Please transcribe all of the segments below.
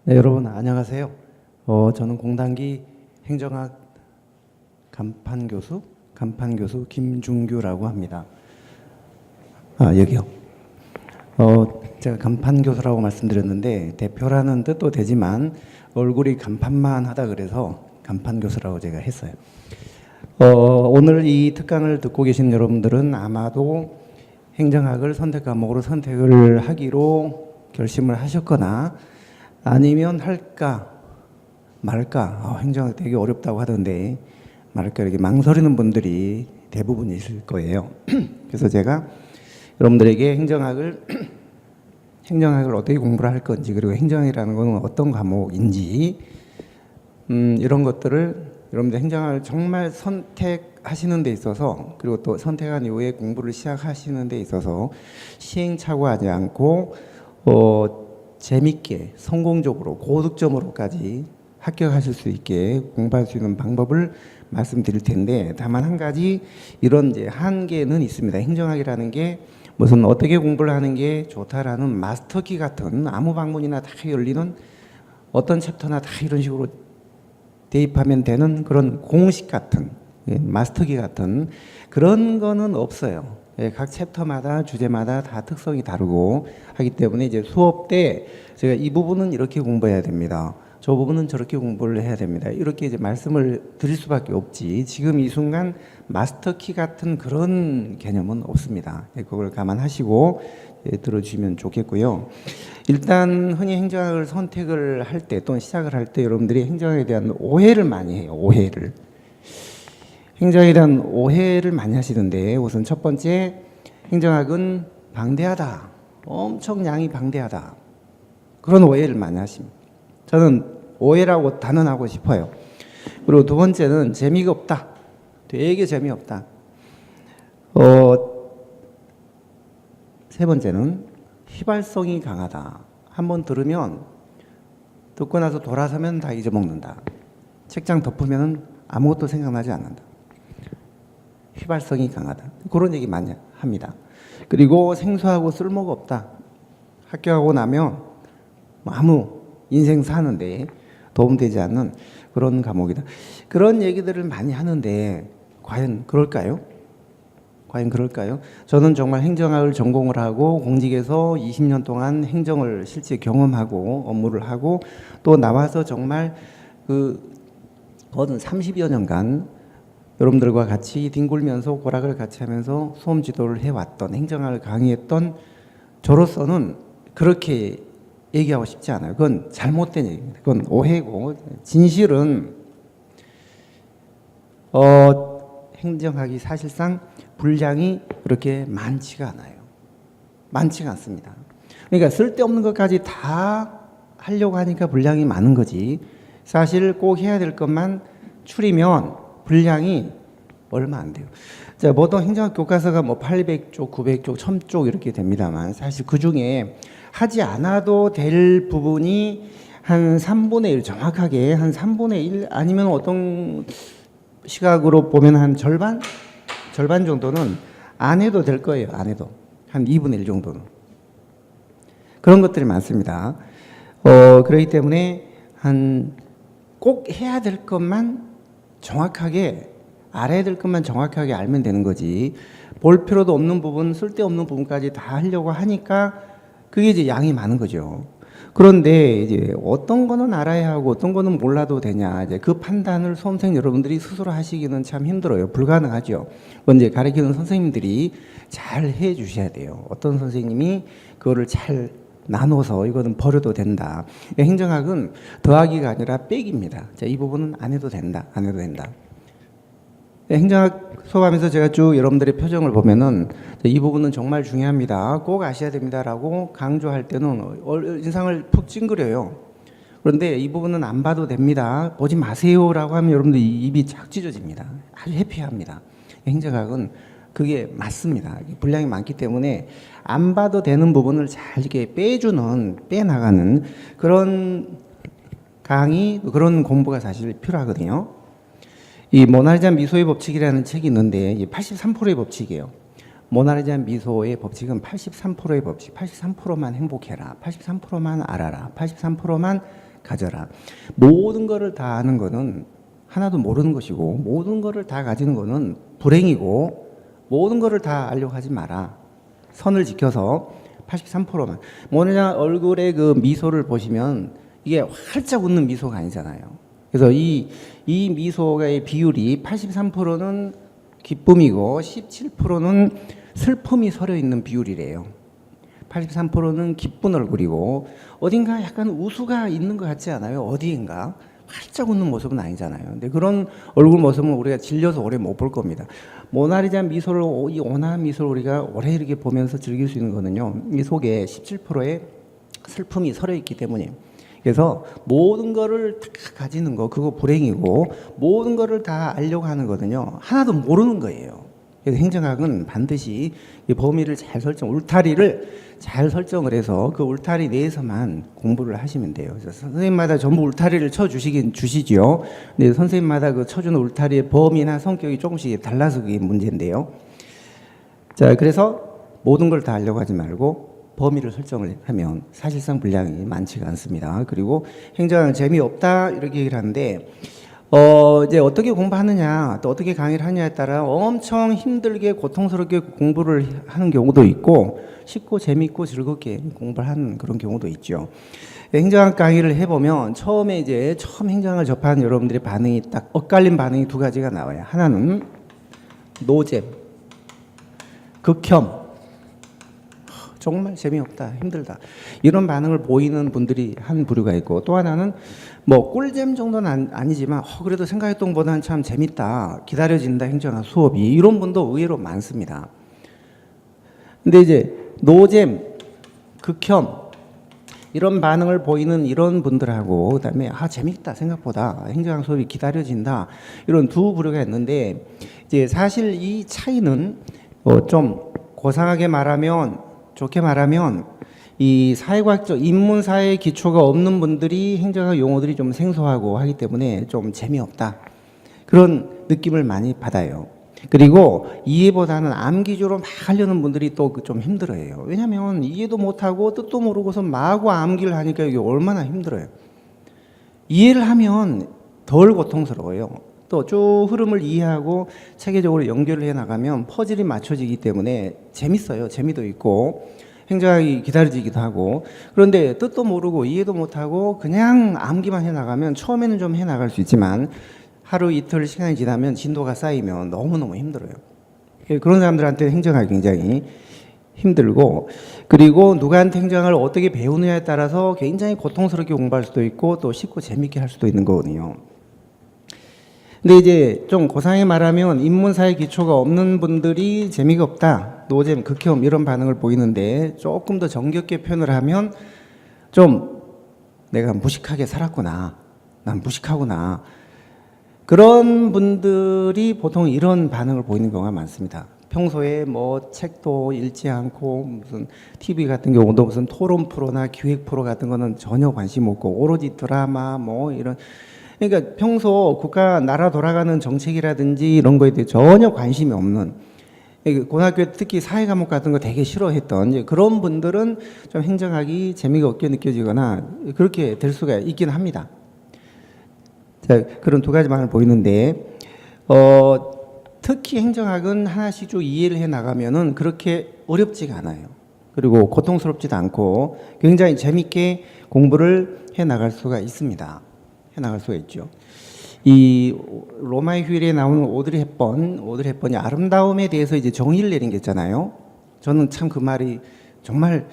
네, 여러분 안녕하세요. 저는 공단기 행정학 간판교수 김중규라고 합니다. 여기요. 제가 간판교수라고 말씀드렸는데 대표라는 뜻도 되지만 얼굴이 간판만 하다 그래서 간판교수라고 제가 했어요. 오늘 이 특강을 듣고 계신 여러분들은 아마도 행정학을 선택 과목으로 선택을 하기로 결심을 하셨거나 아니면 할까 말까 행정학 되게 어렵다고 하던데 말까 이렇게 망설이는 분들이 대부분이실 거예요. 그래서 제가 여러분들에게 행정학을 어떻게 공부를 할 건지, 그리고 행정학이라는 것은 어떤 과목인지 이런 것들을 여러분들 행정학을 정말 선택하시는 데 있어서, 그리고 또 선택한 이후에 공부를 시작하시는 데 있어서 시행착오하지 않고 재밌게 성공적으로 고득점으로까지 합격하실 수 있게 공부할 수 있는 방법을 말씀드릴 텐데, 다만 한 가지 이런 이제 한계는 있습니다. 행정학이라는 게 무슨 어떻게 공부를 하는 게 좋다라는 마스터키 같은 아무 방문이나 다 열리는 어떤 챕터나 다 이런 식으로 대입하면 되는 그런 공식 같은 마스터키 같은 그런 거는 없어요. 각 챕터마다 주제마다 다 특성이 다르고 하기 때문에 이제 수업 때 제가 이 부분은 이렇게 공부해야 됩니다, 저 부분은 저렇게 공부를 해야 됩니다, 이렇게 이제 말씀을 드릴 수밖에 없지, 지금 이 순간 마스터키 같은 그런 개념은 없습니다. 그걸 감안하시고 들어주시면 좋겠고요. 일단 흔히 행정학을 선택을 할 때 또는 시작을 할 때 여러분들이 행정학에 대한 오해를 많이 해요. 행정학에 대한 오해를 많이 하시는데, 우선 첫 번째, 행정학은 방대하다, 엄청 양이 방대하다, 그런 오해를 많이 하십니다. 저는 오해라고 단언하고 싶어요. 그리고 두 번째는 재미가 없다, 되게 재미없다. 세 번째는 휘발성이 강하다, 한번 들으면 듣고 나서 돌아서면 다 잊어먹는다, 책장 덮으면 아무것도 생각나지 않는다, 휘발성이 강하다, 그런 얘기 많이 합니다. 그리고 생소하고 쓸모가 없다, 합격하고 나면 아무 인생 사는데 도움되지 않는 그런 과목이다, 그런 얘기들을 많이 하는데 과연 그럴까요? 저는 정말 행정학을 전공을 하고 공직에서 20년 동안 행정을 실제 경험하고 업무를 하고 또 나와서 정말 거든 30여 년간 여러분들과 같이 뒹굴면서 고락을 같이 하면서 수험 지도를 해왔던, 행정학을 강의했던 저로서는 그렇게 얘기하고 싶지 않아요. 그건 잘못된 얘기입니다. 그건 오해고, 진실은 행정학이 사실상 분량이 그렇게 많지가 않아요. 많지가 않습니다. 그러니까 쓸데없는 것까지 다 하려고 하니까 분량이 많은 거지, 사실 꼭 해야 될 것만 추리면 분량이 얼마 안 돼요. 자, 보통 행정학 교과서가 뭐 800쪽, 900쪽, 1000쪽 이렇게 됩니다만, 사실 그 중에 하지 않아도 될 부분이 한 3분의 1, 정확하게 한 3분의 1 아니면 어떤 시각으로 보면 한 절반 정도는 안 해도 될 거예요. 안 해도 한 2분의 1 정도는. 그런 것들이 많습니다. 그렇기 때문에 꼭 해야 될 것만 정확하게, 알아야 될 것만 정확하게 알면 되는 거지, 볼 필요도 없는 부분, 쓸데없는 부분까지 다 하려고 하니까 그게 이제 양이 많은 거죠. 그런데 이제 어떤 거는 알아야 하고 어떤 거는 몰라도 되냐, 이제 그 판단을 수험생 여러분들이 스스로 하시기는 참 힘들어요. 불가능하죠. 이제 가르치는 선생님들이 잘 해 주셔야 돼요. 어떤 선생님이 그거를 잘 나눠서 이거는 버려도 된다. 행정학은 더하기가 아니라 빼기입니다. 자, 이 부분은 안 해도 된다. 행정학 수업하면서 제가 쭉 여러분들의 표정을 보면은 이 부분은 정말 중요합니다, 꼭 아셔야 됩니다라고 강조할 때는 인상을 푹 찡그려요. 그런데 이 부분은 안 봐도 됩니다, 보지 마세요라고 하면 여러분들 입이 착 찢어집니다. 아주 해피합니다. 행정학은 그게 맞습니다. 분량이 많기 때문에 안 봐도 되는 부분을 잘 이렇게 빼나가는 그런 강의, 그런 공부가 사실 필요하거든요. 이 모나리자 미소의 법칙이라는 책이 있는데, 이게 83%의 법칙이에요. 모나리자 미소의 법칙은 83%의 법칙, 83%만 행복해라, 83%만 알아라, 83%만 가져라. 모든 거를 다 아는 거는 하나도 모르는 것이고, 모든 거를 다 가지는 거는 불행이고, 모든 거를 다 알려고 하지 마라. 선을 지켜서 83%만. 뭐냐, 얼굴에 그 미소를 보시면 이게 활짝 웃는 미소가 아니잖아요. 그래서 이 미소의 비율이 83%는 기쁨이고 17%는 슬픔이 서려 있는 비율이래요. 83%는 기쁜 얼굴이고, 어딘가 약간 우수가 있는 것 같지 않아요? 어디인가? 활짝 웃는 모습은 아니잖아요. 근데 그런 얼굴 모습은 우리가 질려서 오래 못 볼 겁니다. 모나리자 미소를, 이 온화한 미소를 우리가 오래 이렇게 보면서 즐길 수 있는 거는요, 이 속에 17%의 슬픔이 서려 있기 때문이에요. 그래서 모든 거를 다 가지는 거, 그거 불행이고, 모든 거를 다 알려고 하는 거는요, 하나도 모르는 거예요. 그래서 행정학은 반드시 이 범위를 잘 울타리를 잘 설정을 해서 그 울타리 내에서만 공부를 하시면 돼요. 그래서 선생님마다 전부 울타리를 쳐주시긴 주시죠. 근데 선생님마다 그 쳐주는 울타리의 범위나 성격이 조금씩 달라서 그게 문제인데요. 자, 그래서 모든 걸 다 알려고 하지 말고 범위를 설정을 하면 사실상 분량이 많지가 않습니다. 그리고 행정학은 재미없다 이렇게 얘기를 하는데, 이제 어떻게 공부하느냐, 또 어떻게 강의를 하느냐에 따라 엄청 힘들게 고통스럽게 공부를 하는 경우도 있고, 쉽고 재밌고 즐겁게 공부를 하는 그런 경우도 있죠. 행정학 강의를 해보면 처음 행정학을 접하는 여러분들의 반응이 딱 엇갈린 반응이 두 가지가 나와요. 하나는 노잼, 극혐, 정말 재미없다, 힘들다, 이런 반응을 보이는 분들이 한 부류가 있고, 또 하나는 뭐 꿀잼 정도는 아니지만 그래도 생각했던 것보다는 참 재밌다, 기다려진다, 행정학 수업이, 이런 분도 의외로 많습니다. 근데 이제 노잼, 극혐 이런 반응을 보이는 이런 분들하고, 그다음에 재밌다, 생각보다 행정학 수업이 기다려진다, 이런 두 부류가 있는데, 이제 사실 이 차이는 좀 고상하게 말하면, 좋게 말하면, 이 사회과학적 인문사회 기초가 없는 분들이 행정학 용어들이 좀 생소하고 하기 때문에 좀 재미없다, 그런 느낌을 많이 받아요. 그리고 이해보다는 암기주로 막 하려는 분들이 또 좀 힘들어해요. 왜냐하면 이해도 못하고 뜻도 모르고서 마구 암기를 하니까 이게 얼마나 힘들어요. 이해를 하면 덜 고통스러워요. 또 쭉 흐름을 이해하고 체계적으로 연결을 해나가면 퍼즐이 맞춰지기 때문에 재밌어요. 재미도 있고 행정학이 기다려지기도 하고. 그런데 뜻도 모르고 이해도 못하고 그냥 암기만 해나가면 처음에는 좀 해나갈 수 있지만 하루 이틀 시간이 지나면 진도가 쌓이면 너무너무 힘들어요. 그런 사람들한테 행정학이 굉장히 힘들고, 그리고 누구한테 행정학을 어떻게 배우느냐에 따라서 굉장히 고통스럽게 공부할 수도 있고 또 쉽고 재밌게 할 수도 있는 거거든요. 근데 이제 좀 고상하게 말하면 인문사회 기초가 없는 분들이 재미가 없다, 노잼, 극혐 이런 반응을 보이는데, 조금 더 정겹게 표현을 하면 좀 내가 무식하게 살았구나, 난 무식하구나, 그런 분들이 보통 이런 반응을 보이는 경우가 많습니다. 평소에 뭐 책도 읽지 않고 무슨 TV 같은 경우도 무슨 토론 프로나 기획 프로 같은 거는 전혀 관심 없고 오로지 드라마 뭐 이런, 그러니까 평소 국가 나라 돌아가는 정책이라든지 이런 거에 대해 전혀 관심이 없는, 고등학교 특히 사회 과목 같은 거 되게 싫어했던 그런 분들은 좀 행정학이 재미가 없게 느껴지거나 그렇게 될 수가 있긴 합니다. 자, 그런 두 가지만을 보이는데, 특히 행정학은 하나씩 쭉 이해를 해 나가면은 그렇게 어렵지가 않아요. 그리고 고통스럽지도 않고 굉장히 재밌게 공부를 해 나갈 수가 있습니다. 해 나갈 수가 있죠. 이 로마의 휴일에 나오는 오드리 헵번이 아름다움에 대해서 이제 정의를 내린 게 있잖아요. 저는 참 그 말이 정말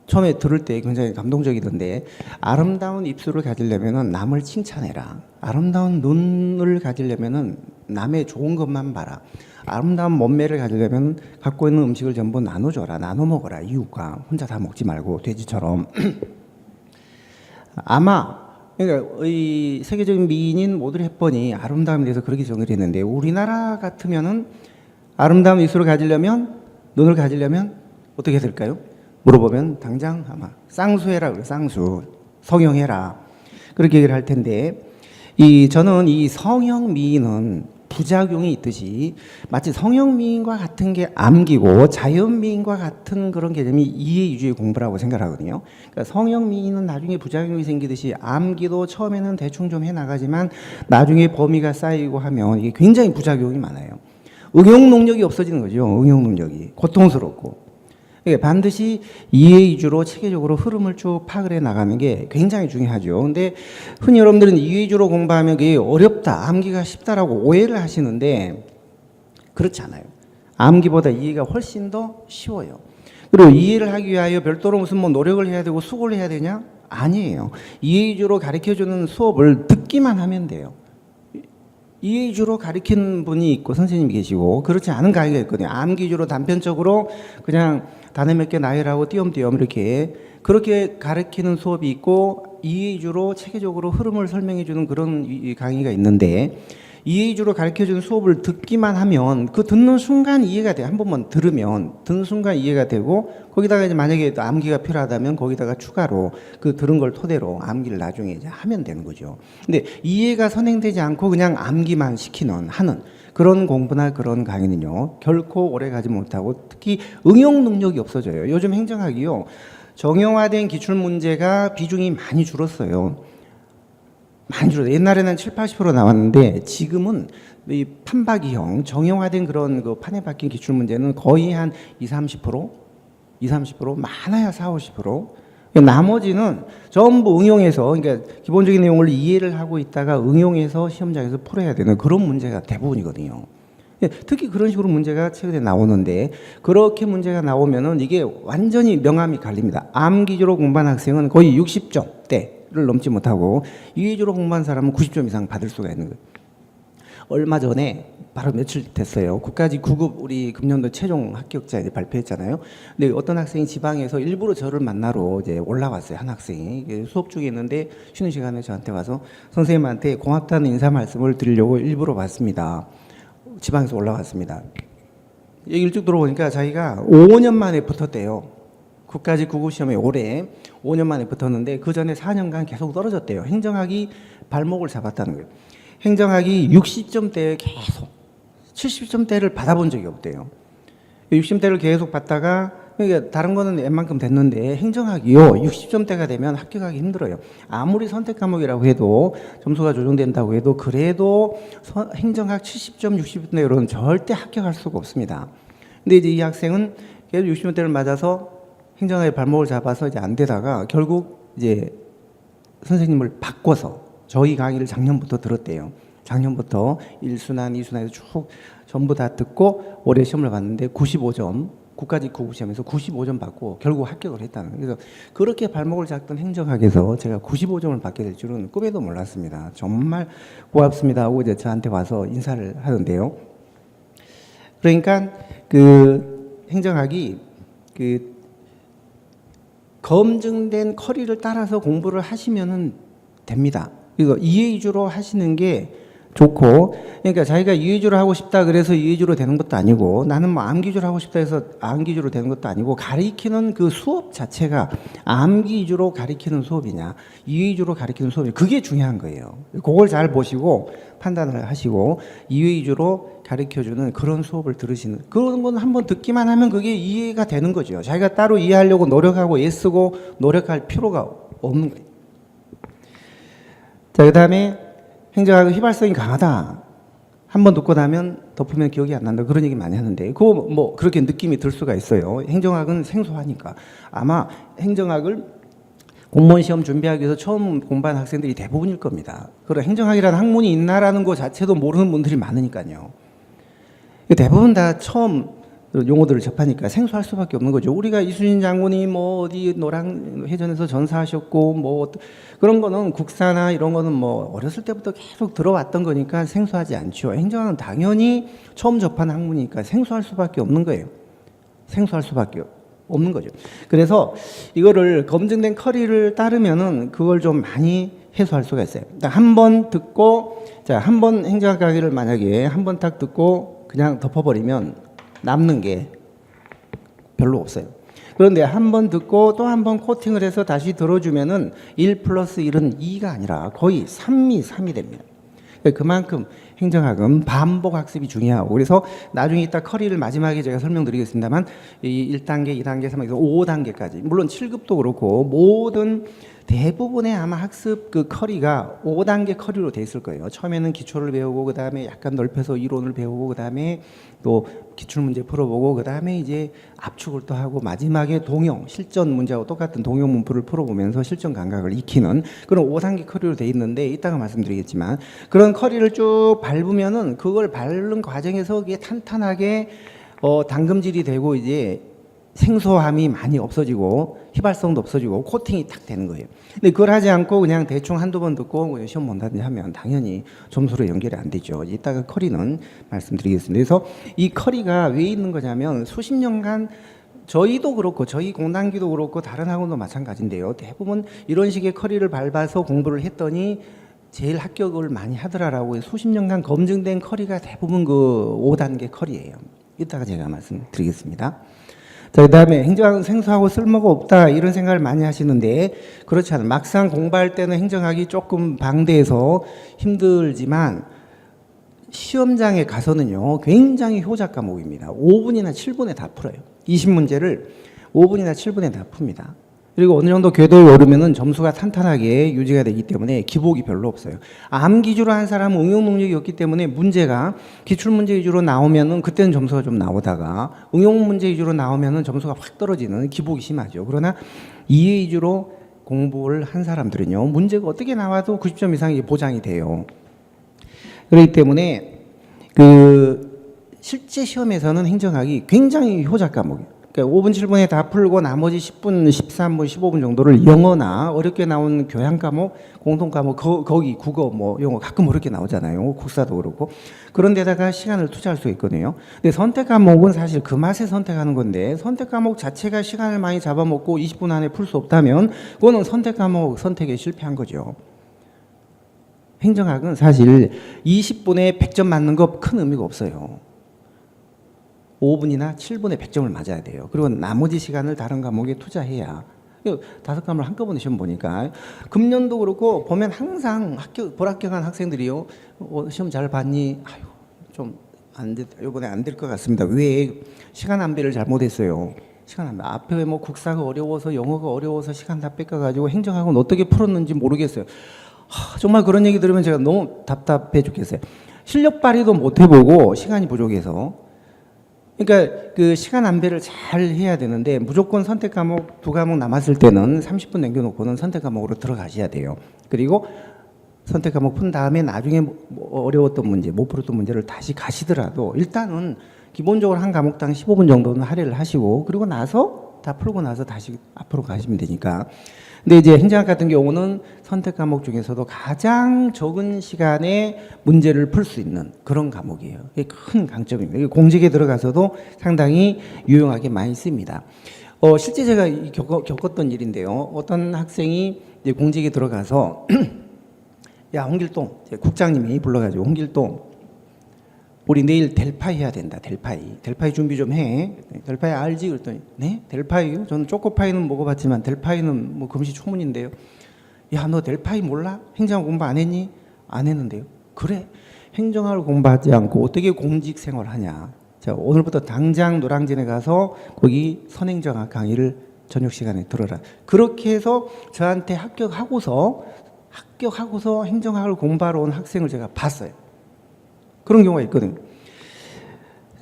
처음에 들을 때 굉장히 감동적이던데, 아름다운 입술을 가지려면은 남을 칭찬해라, 아름다운 눈을 가지려면은 남의 좋은 것만 봐라, 아름다운 몸매를 가지려면 갖고 있는 음식을 전부 나눠줘라, 나눠 먹어라, 이웃과, 혼자 다 먹지 말고 돼지처럼. 아마 그러니까 이 세계적인 미인인 오드리 헵번이 아름다움에 대해서 그렇게 정의를 했는데, 우리나라 같으면은 아름다운 입술을 가지려면, 눈을 가지려면 어떻게 될까요? 물어보면 당장 아마 쌍수해라 그래, 쌍수, 성형해라, 그렇게 얘기를 할 텐데, 저는 이 성형 미인은 부작용이 있듯이 마치 성형미인과 같은 게 암기고 자연미인과 같은 그런 개념이 이해이주의 공부라고 생각하거든요. 그러니까 성형미인은 나중에 부작용이 생기듯이 암기도 처음에는 대충 좀 해나가지만 나중에 범위가 쌓이고 하면 이게 굉장히 부작용이 많아요. 응용 능력이 없어지는 거죠. 응용 능력이 고통스럽고. 그러니까 반드시 이해 위주로 체계적으로 흐름을 쭉 파악을 해 나가는 게 굉장히 중요하죠. 근데 흔히 여러분들은 이해 위주로 공부하면 그게 어렵다, 암기가 쉽다라고 오해를 하시는데 그렇지 않아요. 암기보다 이해가 훨씬 더 쉬워요. 그리고 이해를 하기 위하여 별도로 무슨 뭐 노력을 해야 되고 수고를 해야 되냐? 아니에요. 이해 위주로 가르쳐주는 수업을 듣기만 하면 돼요. 이해 위주로 가르치는 분이 있고 선생님이 계시고 그렇지 않은 강의가 있거든요. 암기 위주로 단편적으로 그냥 단어 몇 개 나열하고 띄엄띄엄 이렇게 그렇게 가르치는 수업이 있고 이해 위주로 체계적으로 흐름을 설명해 주는 그런 강의가 있는데 이해 위주로 가르쳐주는 수업을 듣기만 하면 그 듣는 순간 이해가 돼요. 한 번만 들으면 듣는 순간 이해가 되고 거기다가 이제 만약에 또 암기가 필요하다면 거기다가 추가로 그 들은 걸 토대로 암기를 나중에 이제 하면 되는 거죠. 근데 이해가 선행되지 않고 그냥 암기만 시키는 하는 그런 공부나 그런 강의는요 결코 오래 가지 못하고 특히 응용 능력이 없어져요. 요즘 행정학이요 정형화된 기출 문제가 비중이 많이 줄었어요. 많이 줄었어요. 옛날에는 7, 80% 나왔는데 지금은 이 판박이형 정형화된 그런 그 판에 박힌 기출 문제는 거의 한 20, 30% 많아야 40, 50%. 나머지는 전부 응용해서 그러니까 기본적인 내용을 이해를 하고 있다가 응용해서 시험장에서 풀어야 되는 그런 문제가 대부분이거든요. 특히 그런 식으로 문제가 최근에 나오는데 그렇게 문제가 나오면은 이게 완전히 명암이 갈립니다. 암기주로 공부한 학생은 거의 60점대를 넘지 못하고 이해주로 공부한 사람은 90점 이상 받을 수가 있는 거예요. 얼마 전에 바로 며칠 됐어요. 국가직 9급 우리 금년도 최종 합격자 이제 발표했잖아요. 근데 어떤 학생이 지방에서 일부러 저를 만나러 이제 올라왔어요. 한 학생이 수업 중에 있는데 쉬는 시간에 저한테 와서 선생님한테 고맙다는 인사 말씀을 드리려고 일부러 왔습니다. 지방에서 올라왔습니다. 여기 일찍 들어보니까 자기가 5년 만에 붙었대요. 국가직 9급 시험에 올해 5년 만에 붙었는데 그 전에 4년간 계속 떨어졌대요. 행정학이 발목을 잡았다는 거예요. 행정학이 60점대에 계속 70점대를 받아본 적이 없대요. 60점대를 계속 받다가 그러니까 다른 거는 웬만큼 됐는데 행정학이요 60점대가 되면 합격하기 힘들어요. 아무리 선택 과목이라고 해도 점수가 조정된다고 해도 그래도 행정학 70점 60점대로는 절대 합격할 수가 없습니다. 근데 이제 이 학생은 계속 60점대를 맞아서 행정학의 발목을 잡아서 이제 안 되다가 결국 이제 선생님을 바꿔서 저희 강의를 작년부터 들었대요. 작년부터 1순환, 2순환에서 쭉 전부 다 듣고 올해 시험을 봤는데 95점, 국가직 9급 시험에서 95점 받고 결국 합격을 했다는 거예요. 그래서 그렇게 발목을 잡던 행정학에서 제가 95점을 받게 될 줄은 꿈에도 몰랐습니다. 정말 고맙습니다 하고 이제 저한테 와서 인사를 하던데요. 그러니까 그 행정학이 그 검증된 커리를 따라서 공부를 하시면은 됩니다. 이거 이해 위주로 하시는 게 좋고, 그러니까 자기가 이해 위주로 하고 싶다 그래서 이해 위주로 되는 것도 아니고, 나는 뭐 암기 위주로 하고 싶다 해서 암기 위주로 되는 것도 아니고, 가리키는 그 수업 자체가 암기 위주로 가리키는 수업이냐, 이해 위주로 가리키는 수업이냐, 그게 중요한 거예요. 그걸 잘 보시고 판단을 하시고 이해 위주로 가르쳐주는 그런 수업을 들으시는 그런 건 한번 듣기만 하면 그게 이해가 되는 거죠. 자기가 따로 이해하려고 노력하고 애쓰고 노력할 필요가 없는 거예요. 자, 그 다음에 행정학은 휘발성이 강하다. 한번 듣고 나면 덮으면 기억이 안 난다. 그런 얘기 많이 하는데 그거 뭐 그렇게 느낌이 들 수가 있어요. 행정학은 생소하니까. 아마 행정학을 공무원 시험 준비하기 위해서 처음 공부한 학생들이 대부분일 겁니다. 그리고 행정학이라는 학문이 있나라는 것 자체도 모르는 분들이 많으니까요. 대부분 다 처음 용어들을 접하니까 생소할 수밖에 없는 거죠. 우리가 이순신 장군이 뭐 어디 노량해전에서 전사하셨고 뭐 그런 거는 국사나 이런 거는 뭐 어렸을 때부터 계속 들어왔던 거니까 생소하지 않죠. 행정학은 당연히 처음 접한 학문이니까 생소할 수밖에 없는 거예요. 생소할 수밖에 없는 거죠. 그래서 이거를 검증된 커리를 따르면은 그걸 좀 많이 해소할 수가 있어요. 한 번 듣고, 자, 한 번 행정학 강의를 만약에 한 번 딱 듣고 그냥 덮어버리면 남는 게 별로 없어요. 그런데 한 번 듣고 또 한 번 코팅을 해서 다시 들어주면은 1 플러스 1은 2가 아니라 거의 3이 됩니다. 그만큼 행정학은 반복 학습이 중요하고 그래서 나중에 이따 커리를 마지막에 제가 설명드리겠습니다만 이 1단계, 2단계, 3단계, 5단계까지 물론 7급도 그렇고 모든 대부분의 아마 학습 그 커리가 5단계 커리로 돼 있을 거예요. 처음에는 기초를 배우고 그다음에 약간 넓혀서 이론을 배우고 그다음에 또 기출 문제 풀어보고 그다음에 이제 압축을 또 하고 마지막에 동영 실전 문제하고 똑같은 동영 문풀을 풀어보면서 실전 감각을 익히는 그런 5단계 커리로 돼 있는데 이따가 말씀드리겠지만 그런 커리를 쭉 밟으면은 그걸 밟는 과정에서 그게 탄탄하게 담금질이 되고 이제 생소함이 많이 없어지고 휘발성도 없어지고 코팅이 딱 되는 거예요. 근데 그걸 하지 않고 그냥 대충 한두 번 듣고 시험 본다든지 하면 당연히 점수로 연결이 안 되죠. 이따가 커리는 말씀드리겠습니다. 그래서 이 커리가 왜 있는 거냐면 수십 년간 저희도 그렇고 저희 공단기도 그렇고 다른 학원도 마찬가지인데요. 대부분 이런 식의 커리를 밟아서 공부를 했더니 제일 합격을 많이 하더라라고 수십 년간 검증된 커리가 대부분 그 5단계 커리예요. 이따가 제가 말씀드리겠습니다. 자, 그다음에 행정학은 생소하고 쓸모가 없다 이런 생각을 많이 하시는데 그렇지 않아요. 막상 공부할 때는 행정학이 조금 방대해서 힘들지만 시험장에 가서는요 굉장히 효자 과목입니다. 5분이나 7분에 다 풀어요. 20문제를 5분이나 7분에 다 풉니다. 그리고 어느 정도 궤도에 오르면은 점수가 탄탄하게 유지가 되기 때문에 기복이 별로 없어요. 암 기주로 한 사람은 응용 능력이 없기 때문에 문제가 기출 문제 위주로 나오면은 그때는 점수가 좀 나오다가 응용 문제 위주로 나오면은 점수가 확 떨어지는 기복이 심하죠. 그러나 이해 위주로 공부를 한 사람들은요 문제가 어떻게 나와도 90점 이상이 보장이 돼요. 그렇기 때문에 그 실제 시험에서는 행정학이 굉장히 효자 과목이에요. 그러니까 5분, 7분에 다 풀고 나머지 10분, 13분, 15분 정도를 영어나 어렵게 나온 교양 과목, 공통 과목, 거기 국어, 뭐 영어 가끔 어렵게 나오잖아요. 국사도 그렇고. 그런 데다가 시간을 투자할 수 있거든요. 근데 선택 과목은 사실 그 맛에 선택하는 건데 선택 과목 자체가 시간을 많이 잡아먹고 20분 안에 풀 수 없다면 그거는 선택 과목 선택에 실패한 거죠. 행정학은 사실 20분에 100점 맞는 거 큰 의미가 없어요. 5분이나 7분에 100점을 맞아야 돼요. 그리고 나머지 시간을 다른 과목에 투자해야. 5과목을 한꺼번에 시험 보니까 금년도 그렇고 보면 항상 불합격한 학생들이요. 시험 잘 봤니? 아유, 좀 안 됐, 이번에 안 될 것 같습니다. 왜? 시간 안배를 잘못했어요. 시간 안배. 앞에 뭐 국사가 어려워서 영어가 어려워서 시간 다 뺏겨가지고 행정학은 어떻게 풀었는지 모르겠어요. 정말 그런 얘기 들으면 제가 너무 답답해 죽겠어요. 실력 발휘도 못 해보고 시간이 부족해서. 그러니까 그 시간 안배를 잘 해야 되는데 무조건 선택 과목 2과목 남았을 때는 30분 남겨놓고는 선택 과목으로 들어가셔야 돼요. 그리고 선택 과목 푼 다음에 나중에 뭐 어려웠던 문제, 못 풀었던 문제를 다시 가시더라도 일단은 기본적으로 한 과목당 15분 정도는 할애를 하시고 그리고 나서 다 풀고 나서 다시 앞으로 가시면 되니까. 근데 이제 행정학 같은 경우는 선택 과목 중에서도 가장 적은 시간에 문제를 풀 수 있는 그런 과목이에요. 이게 큰 강점입니다. 공직에 들어가서도 상당히 유용하게 많이 씁니다. 실제 제가 겪었던 일인데요. 어떤 학생이 이제 공직에 들어가서 야, 홍길동, 국장님이 불러가지고 홍길동 우리 내일 델파이 해야 된다. 델파이 준비 좀 해. 델파이 알지? 그랬더니 네? 델파이요? 저는 초코파이는 먹어봤지만 델파이는 뭐 금시초문인데요. 야, 너 델파이 몰라? 행정학 공부 안 했니? 안 했는데요. 그래. 행정학을 공부하지 않고 어떻게 공직 생활을 하냐. 자, 오늘부터 당장 노량진에 가서 거기 선행정학 강의를 저녁 시간에 들어라. 그렇게 해서 저한테 합격하고서 행정학을 공부하러 온 학생을 제가 봤어요. 그런 경우가 있거든요.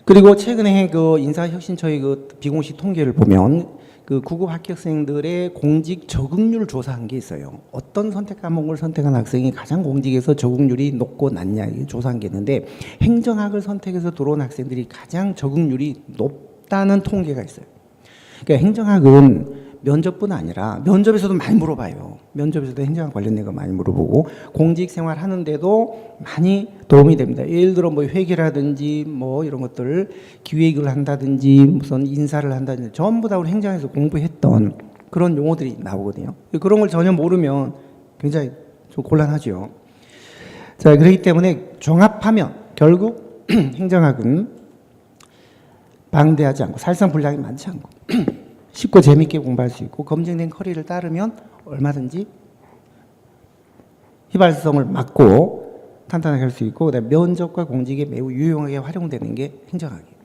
그리고 최근에 그 인사혁신처의 그 비공식 통계를 보면 그 9급 합격생들의 공직 적응률 조사한 게 있어요. 어떤 선택 과목을 선택한 학생이 가장 공직에서 적응률이 높고 낮냐 이게 조사한 게 있는데 행정학을 선택해서 들어온 학생들이 가장 적응률이 높다는 통계가 있어요. 그러니까 행정학은 면접뿐 아니라 면접에서도 많이 물어봐요. 면접에서도 행정학 관련된 거 많이 물어보고 공직 생활 하는데도 많이 도움이 됩니다. 예를 들어 뭐 회계라든지 뭐 이런 것들 기획을 한다든지 무슨 인사를 한다든지 전부 다 우리 행정에서 공부했던 그런 용어들이 나오거든요. 그런 걸 전혀 모르면 굉장히 좀 곤란하죠. 자, 그렇기 때문에 종합하면 결국 행정학은 방대하지 않고 사실상 분량이 많지 않고 쉽고 재밌게 공부할 수 있고 검증된 커리를 따르면 얼마든지 휘발성을 막고 탄탄하게 할 수 있고, 그다음에 면접과 공직에 매우 유용하게 활용되는 게 행정학이에요.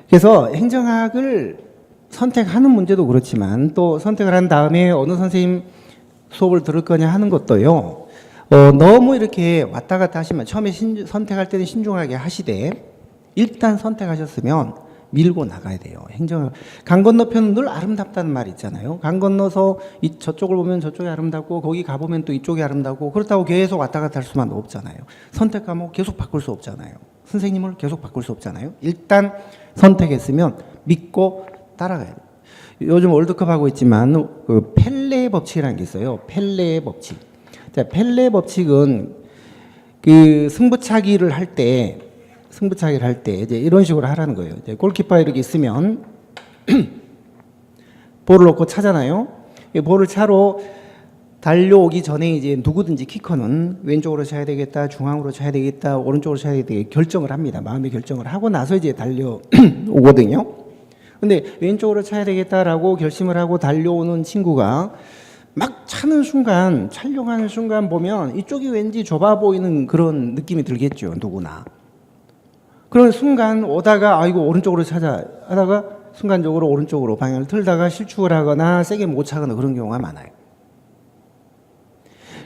그래서 행정학을 선택하는 문제도 그렇지만 또 선택을 한 다음에 어느 선생님 수업을 들을 거냐 하는 것도요. 너무 이렇게 왔다 갔다 하시면 처음에 선택할 때는 신중하게 하시되 일단 선택하셨으면 밀고 나가야 돼요. 행정학. 강 건너편은 늘 아름답다는 말 있잖아요. 강 건너서 저쪽을 보면 저쪽이 아름답고 거기 가보면 또 이쪽이 아름답고 그렇다고 계속 왔다 갔다 할 수만 없잖아요. 선택 과목 계속 바꿀 수 없잖아요. 선생님을 계속 바꿀 수 없잖아요. 일단 선택했으면 믿고 따라가야 돼요. 요즘 월드컵 하고 있지만 그 펠레의 법칙이라는 게 있어요. 펠레의 법칙. 자, 펠레의 법칙은 그 승부차기를 할 때 이제 이런 식으로 하라는 거예요. 이제 골키퍼 이렇게 있으면 볼을 놓고 차잖아요. 이 볼을 차로 달려오기 전에 이제 누구든지 키커는 왼쪽으로 차야 되겠다, 중앙으로 차야 되겠다, 오른쪽으로 차야 되겠다 결정을 합니다. 마음의 결정을 하고 나서 이제 달려오거든요. 근데 왼쪽으로 차야 되겠다라고 결심을 하고 달려오는 친구가 막 차는 순간, 촬영하는 순간 보면 이쪽이 왠지 좁아 보이는 그런 느낌이 들겠죠, 누구나. 그런 순간 오다가 아이고 오른쪽으로 차자 하다가 순간적으로 오른쪽으로 방향을 틀다가 실축을 하거나 세게 못 차거나 그런 경우가 많아요.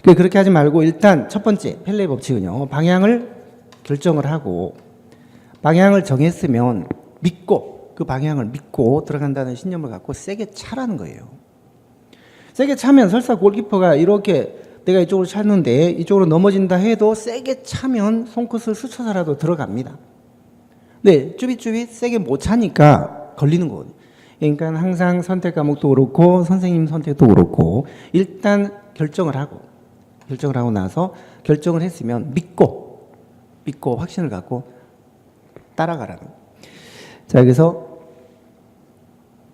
그렇게 하지 말고 일단 첫 번째 펠레의 법칙은요. 방향을 결정을 하고 방향을 정했으면 믿고 그 방향을 믿고 들어간다는 신념을 갖고 세게 차라는 거예요. 세게 차면 설사 골키퍼가 이렇게 내가 이쪽으로 찼는데 이쪽으로 넘어진다 해도 세게 차면 손끝을 스쳐서라도 들어갑니다. 네, 쭈빗쭈빗 세게 못 차니까 걸리는 거거든요. 그러니까 항상 선택 과목도 그렇고 선생님 선택도 그렇고 일단 결정을 하고 나서 결정을 했으면 믿고 확신을 갖고 따라가라는 거예요. 자, 그래서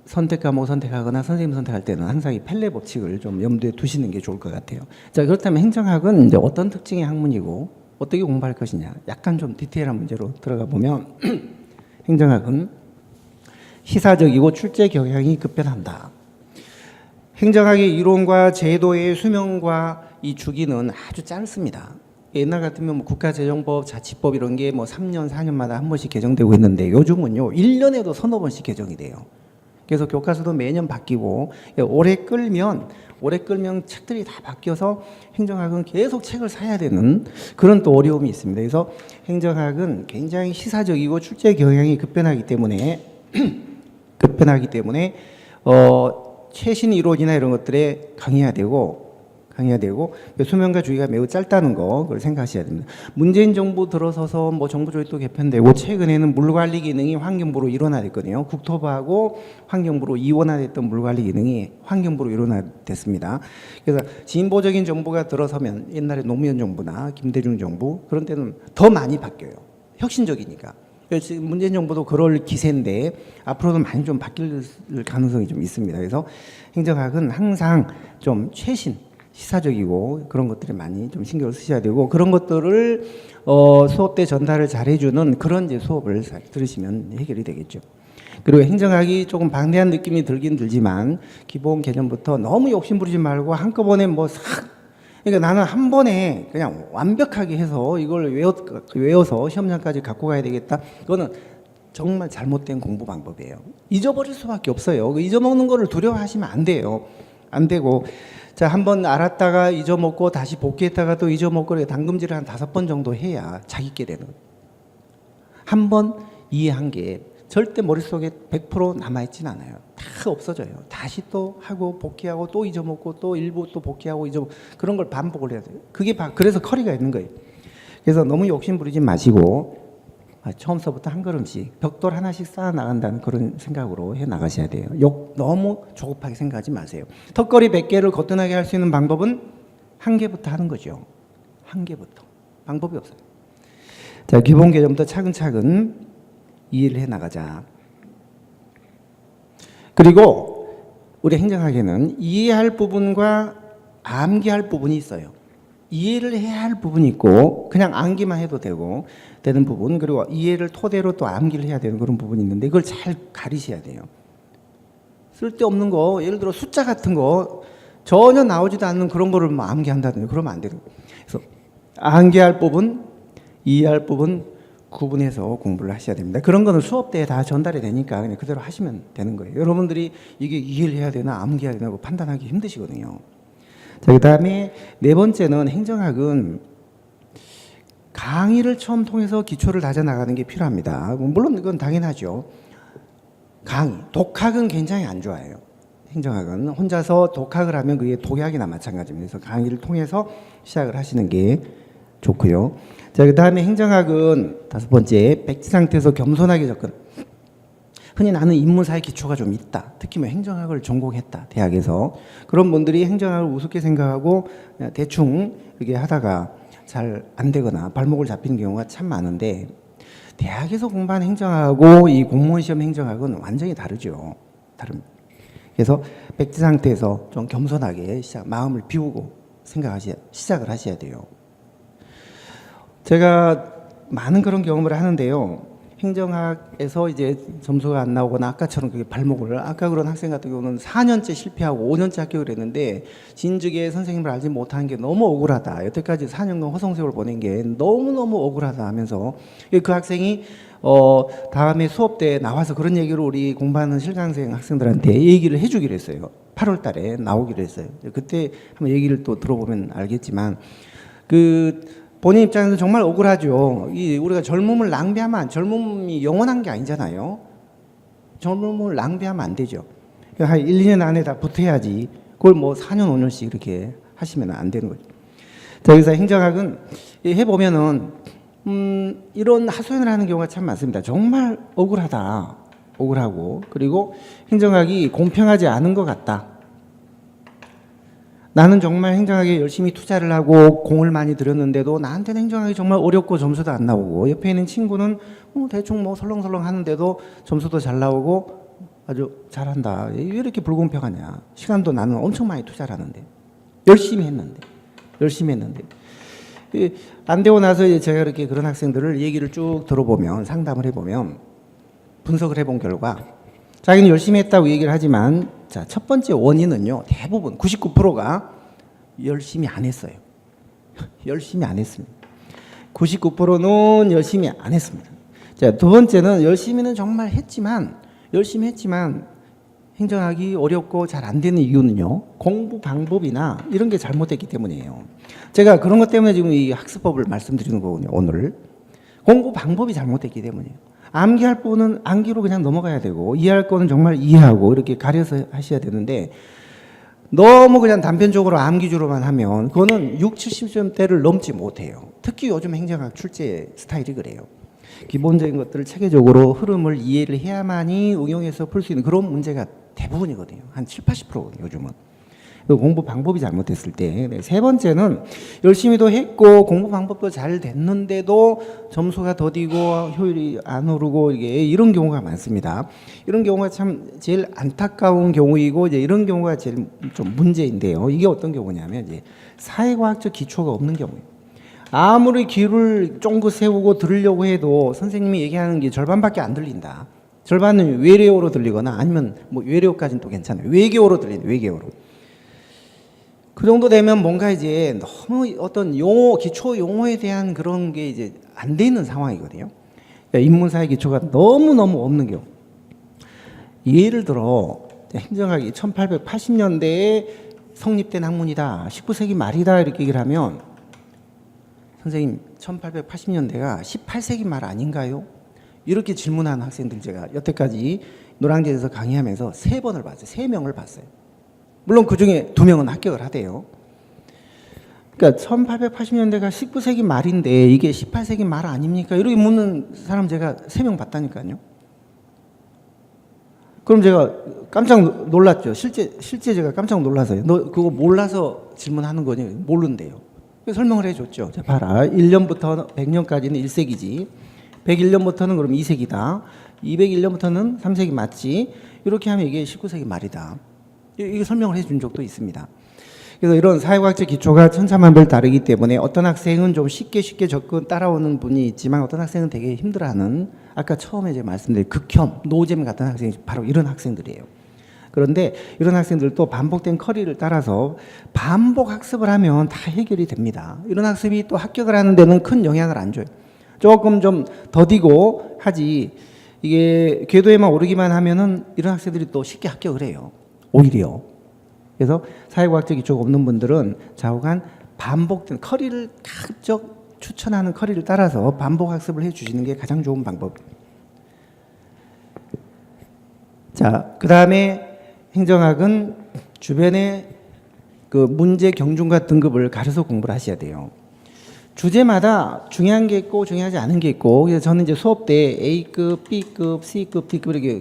선택 과목 선택하거나 선생님 선택할 때는 항상 이 펠레 법칙을 좀 염두에 두시는 게 좋을 것 같아요. 자, 그렇다면 행정학은 이제 어떤 특징의 학문이고 어떻게 공부할 것이냐, 약간 좀 디테일한 문제로 들어가 보면 행정학은 시사적이고 출제 경향이 급변한다. 행정학의 이론과 제도의 수명과 이 주기는 아주 짧습니다. 옛날 같으면 뭐 국가재정법, 자치법 이런 게 뭐 3년, 4년마다 한 번씩 개정되고 있는데 요즘은요 1년에도 서너 번씩 개정이 돼요. 그래서 교과서도 매년 바뀌고 오래 끌면 책들이 다 바뀌어서 행정학은 계속 책을 사야 되는 그런 또 어려움이 있습니다. 그래서 행정학은 굉장히 시사적이고 출제 경향이 급변하기 때문에 최신 이론이나 이런 것들에 강해야 되고 수명과 주기가 매우 짧다는 거 그걸 생각하셔야 됩니다. 문재인 정부 들어서서 뭐 정부조직도 개편되고 최근에는 물관리 기능이 환경부로 일원화됐거든요. 국토부하고 환경부로 이원화됐던 물관리 기능이 환경부로 일원화됐습니다. 그래서 진보적인 정부가 들어서면 옛날에 노무현 정부나 김대중 정부 그런 때는 더 많이 바뀌어요. 혁신적이니까. 그래서 문재인 정부도 그럴 기세인데 앞으로도 많이 좀 바뀔 가능성이 좀 있습니다. 그래서 행정학은 항상 좀 최신 시사적이고 그런 것들에 많이 좀 신경을 쓰셔야 되고 그런 것들을 수업 때 전달을 잘 해주는 그런 이제 수업을 들으시면 해결이 되겠죠. 그리고 행정학이 조금 방대한 느낌이 들긴 들지만 기본 개념부터 너무 욕심 부리지 말고 한꺼번에 그러니까 나는 한 번에 그냥 완벽하게 해서 이걸 외워서 시험장까지 갖고 가야 되겠다. 그거는 정말 잘못된 공부 방법이에요. 잊어버릴 수밖에 없어요. 잊어먹는 거를 두려워하시면 안 돼요. 안 되고 자, 한번 알았다가 잊어먹고 다시 복귀했다가 또 잊어먹고 당금질을 한 5번 정도 해야 자기께 되는 거예요. 한 번 이해한 게 절대 머릿속에 100% 남아있진 않아요. 다 없어져요. 다시 또 하고 복귀하고 또 잊어먹고 또 일부 또 복귀하고 잊어먹고 그런 걸 반복을 해야 돼요. 그래서 커리가 있는 거예요. 그래서 너무 욕심 부리지 마시고 처음서부터 한 걸음씩 벽돌 하나씩 쌓아 나간다는 그런 생각으로 해 나가셔야 돼요. 너무 조급하게 생각하지 마세요. 턱걸이 100개를 거뜬하게 할 수 있는 방법은 한 개부터 하는 거죠. 한 개부터. 방법이 없어요. 자, 기본 개념부터 차근차근 이해를 해 나가자. 그리고 우리 행정학에는 이해할 부분과 암기할 부분이 있어요. 이해를 해야 할 부분이 있고 그냥 암기만 해도 되는 부분, 그리고 이해를 토대로 또 암기를 해야 되는 그런 부분이 있는데 이걸 잘 가리셔야 돼요. 쓸데없는 거, 예를 들어 숫자 같은 거 전혀 나오지도 않는 그런 거를 뭐 암기한다든지 그러면 안 되는 거예요. 그래서 암기할 부분, 이해할 부분 구분해서 공부를 하셔야 됩니다. 그런 거는 수업 때 다 전달이 되니까 그냥 그대로 하시면 되는 거예요. 여러분들이 이게 이해를 해야 되나 암기해야 되나 판단하기 힘드시거든요. 자, 그다음에 네 번째는 행정학은 강의를 처음 통해서 기초를 다져나가는 게 필요합니다. 물론 이건 당연하죠. 강의, 독학은 굉장히 안 좋아해요. 행정학은 혼자서 독학을 하면 그게 독약이나 마찬가지입니다. 그래서 강의를 통해서 시작을 하시는 게 좋고요. 자, 그 다음에 행정학은 다섯 번째, 백지 상태에서 겸손하게 접근. 흔히 나는 인문사의 기초가 좀 있다. 특히 뭐 행정학을 전공했다. 대학에서. 그런 분들이 행정학을 우습게 생각하고 대충 이렇게 하다가 잘 안 되거나 발목을 잡히는 경우가 참 많은데 대학에서 공부한 행정학하고 이 공무원 시험 행정학은 완전히 다르죠. 다릅니다. 그래서 백지 상태에서 좀 겸손하게 마음을 비우고 시작을 하셔야 돼요. 제가 많은 그런 경험을 하는데요. 행정학에서 이제 점수가 안 나오거나 아까처럼 그게 발목을 아까 그런 학생 같은 경우는 4년째 실패하고 5년째 합격을 했는데 진즉에 선생님을 알지 못하는 게 너무 억울하다. 여태까지 4년간 허송세월 보낸 게 너무너무 억울하다 하면서 그 학생이 다음에 수업 때 나와서 그런 얘기를 우리 공부하는 실강생 학생들한테 얘기를 해주기로 했어요. 8월 달에 나오기로 했어요. 그때 한번 얘기를 또 들어보면 알겠지만 본인 입장에서 정말 억울하죠. 우리가 젊음을 낭비하면 젊음이 영원한 게 아니잖아요. 젊음을 낭비하면 안 되죠. 한 1, 2년 안에 다 붙어야지. 그걸 뭐 4년, 5년씩 이렇게 하시면 안 되는 거죠. 자, 그래서 행정학은 해보면은 이런 하소연을 하는 경우가 참 많습니다. 정말 억울하다. 억울하고 그리고 행정학이 공평하지 않은 것 같다. 나는 정말 행정학에 열심히 투자를 하고 공을 많이 들였는데도 나한테는 행정학이 정말 어렵고 점수도 안 나오고 옆에 있는 친구는 대충 뭐 설렁설렁 하는데도 점수도 잘 나오고 아주 잘한다. 왜 이렇게 불공평하냐. 시간도 나는 엄청 많이 투자를 하는데 열심히 했는데 안 되고 나서 제가 이렇게 그런 학생들을 얘기를 쭉 들어보면 상담을 해보면 분석을 해본 결과 자기는 열심히 했다고 얘기를 하지만 자, 첫 번째 원인은요. 대부분 99%가 열심히 안 했어요. 열심히 안 했습니다. 99%는 열심히 안 했습니다. 자, 두 번째는 열심히 했지만 행정학이 어렵고 잘 안 되는 이유는요. 공부 방법이나 이런 게 잘못됐기 때문이에요. 제가 그런 것 때문에 지금 이 학습법을 말씀드리는 거거든요. 오늘. 공부 방법이 잘못됐기 때문이에요. 암기할 부분은 암기로 그냥 넘어가야 되고 이해할 거는 정말 이해하고 이렇게 가려서 하셔야 되는데 너무 그냥 단편적으로 암기주로만 하면 그거는 6, 70점대를 넘지 못해요. 특히 요즘 행정학 출제 스타일이 그래요. 기본적인 것들을 체계적으로 흐름을 이해를 해야만이 응용해서 풀 수 있는 그런 문제가 대부분이거든요. 한 7, 80%거든요, 요즘은. 공부 방법이 잘못됐을 때. 세 번째는 열심히도 했고 공부 방법도 잘 됐는데도 점수가 더디고 효율이 안 오르고 이런 경우가 많습니다. 이런 경우가 참 제일 안타까운 경우이고 이제 이런 경우가 제일 좀 문제인데요. 이게 어떤 경우냐면 이제 사회과학적 기초가 없는 경우예요. 아무리 귀를 쫑긋 세우고 들으려고 해도 선생님이 얘기하는 게 절반밖에 안 들린다. 절반은 외래어로 들리거나 아니면 뭐 외래어까지는 또 괜찮아요. 외계어로 들리는 외계어로. 그 정도 되면 뭔가 이제 너무 어떤 용어, 기초 용어에 대한 그런 게 이제 안 돼 있는 상황이거든요. 그러니까 인문사의 기초가 너무너무 없는 경우. 예를 들어, 행정학이 1880년대에 성립된 학문이다. 19세기 말이다. 이렇게 얘기를 하면, 선생님, 1880년대가 18세기 말 아닌가요? 이렇게 질문하는 학생들 제가 여태까지 노량진에서 강의하면서 3번을 봤어요. 3명을 봤어요. 물론 그 중에 2명은 합격을 하대요. 그러니까 1880년대가 19세기 말인데 이게 18세기 말 아닙니까? 이렇게 묻는 사람 제가 3명 봤다니까요. 그럼 제가 깜짝 놀랐죠. 실제 제가 깜짝 놀라서요. 너 그거 몰라서 질문하는 거니? 모른대요. 설명을 해줬죠. 자, 봐라. 1년부터 100년까지는 1세기지. 101년부터는 그럼 2세기다. 201년부터는 3세기 맞지. 이렇게 하면 이게 19세기 말이다. 이게 설명을 해준 적도 있습니다. 그래서 이런 사회과학적 기초가 천차만별 다르기 때문에 어떤 학생은 좀 쉽게 접근 따라오는 분이 있지만 어떤 학생은 되게 힘들어하는 아까 처음에 제가 말씀드린 극혐, 노잼 같은 학생이 바로 이런 학생들이에요. 그런데 이런 학생들도 반복된 커리를 따라서 반복 학습을 하면 다 해결이 됩니다. 이런 학습이 또 합격을 하는 데는 큰 영향을 안 줘요. 조금 좀 더디고 하지, 이게 궤도에만 오르기만 하면은 이런 학생들이 또 쉽게 합격을 해요. 오히려. 그래서 사회과학적 기초가 없는 분들은 좌우간 반복된 커리를 가급적 추천하는 커리를 따라서 반복 학습을 해 주시는 게 가장 좋은 방법입니다. 자, 그 다음에 행정학은 주변의 그 문제 경중과 등급을 가려서 공부를 하셔야 돼요. 주제마다 중요한 게 있고 중요하지 않은 게 있고, 그래서 저는 이제 수업 때 A급, B급, C급, D급 이렇게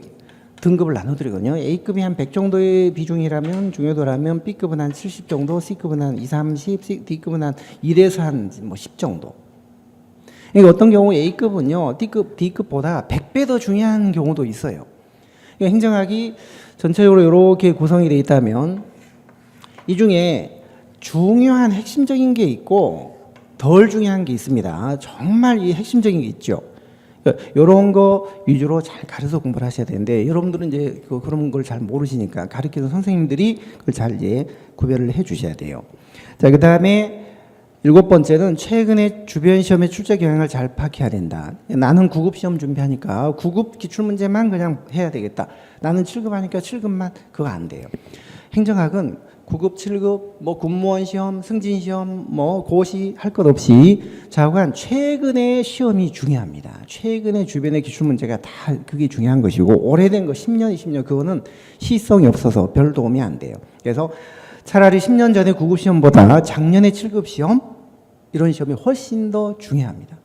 등급을 나눠드리거든요. A급이 한 100 정도의 비중이라면, 중요도라면 B급은 한 70 정도, C급은 한 2, 30, D급은 한 1에서 한 뭐 10 정도. 그러니까 어떤 경우 A급은요, D급보다 100배 더 중요한 경우도 있어요. 그러니까 행정학이 전체적으로 이렇게 구성이 되어 있다면 이 중에 중요한 핵심적인 게 있고 덜 중요한 게 있습니다. 정말 이 핵심적인 게 있죠. 이런 거 위주로 잘 가르쳐 공부를 하셔야 되는데, 여러분들은 이제 그런 걸 잘 모르시니까 가르치는 선생님들이 그걸 잘 이제 구별을 해 주셔야 돼요. 자, 그 다음에 7번째는 최근에 주변 시험의 출제 경향을 잘 파악해야 된다. 나는 9급 시험 준비하니까 9급 기출문제만 그냥 해야 되겠다. 나는 7급 하니까 7급만, 그거 안 돼요. 행정학은 9급, 7급, 뭐 군무원 시험, 승진 시험, 뭐 고시 할 것 없이 좌우간 최근의 시험이 중요합니다. 최근의 주변의 기출 문제가 다 그게 중요한 것이고, 오래된 거 10년, 20년 그거는 시성이 없어서 별 도움이 안 돼요. 그래서 차라리 10년 전에 9급 시험보다 작년에 7급 시험 이런 시험이 훨씬 더 중요합니다.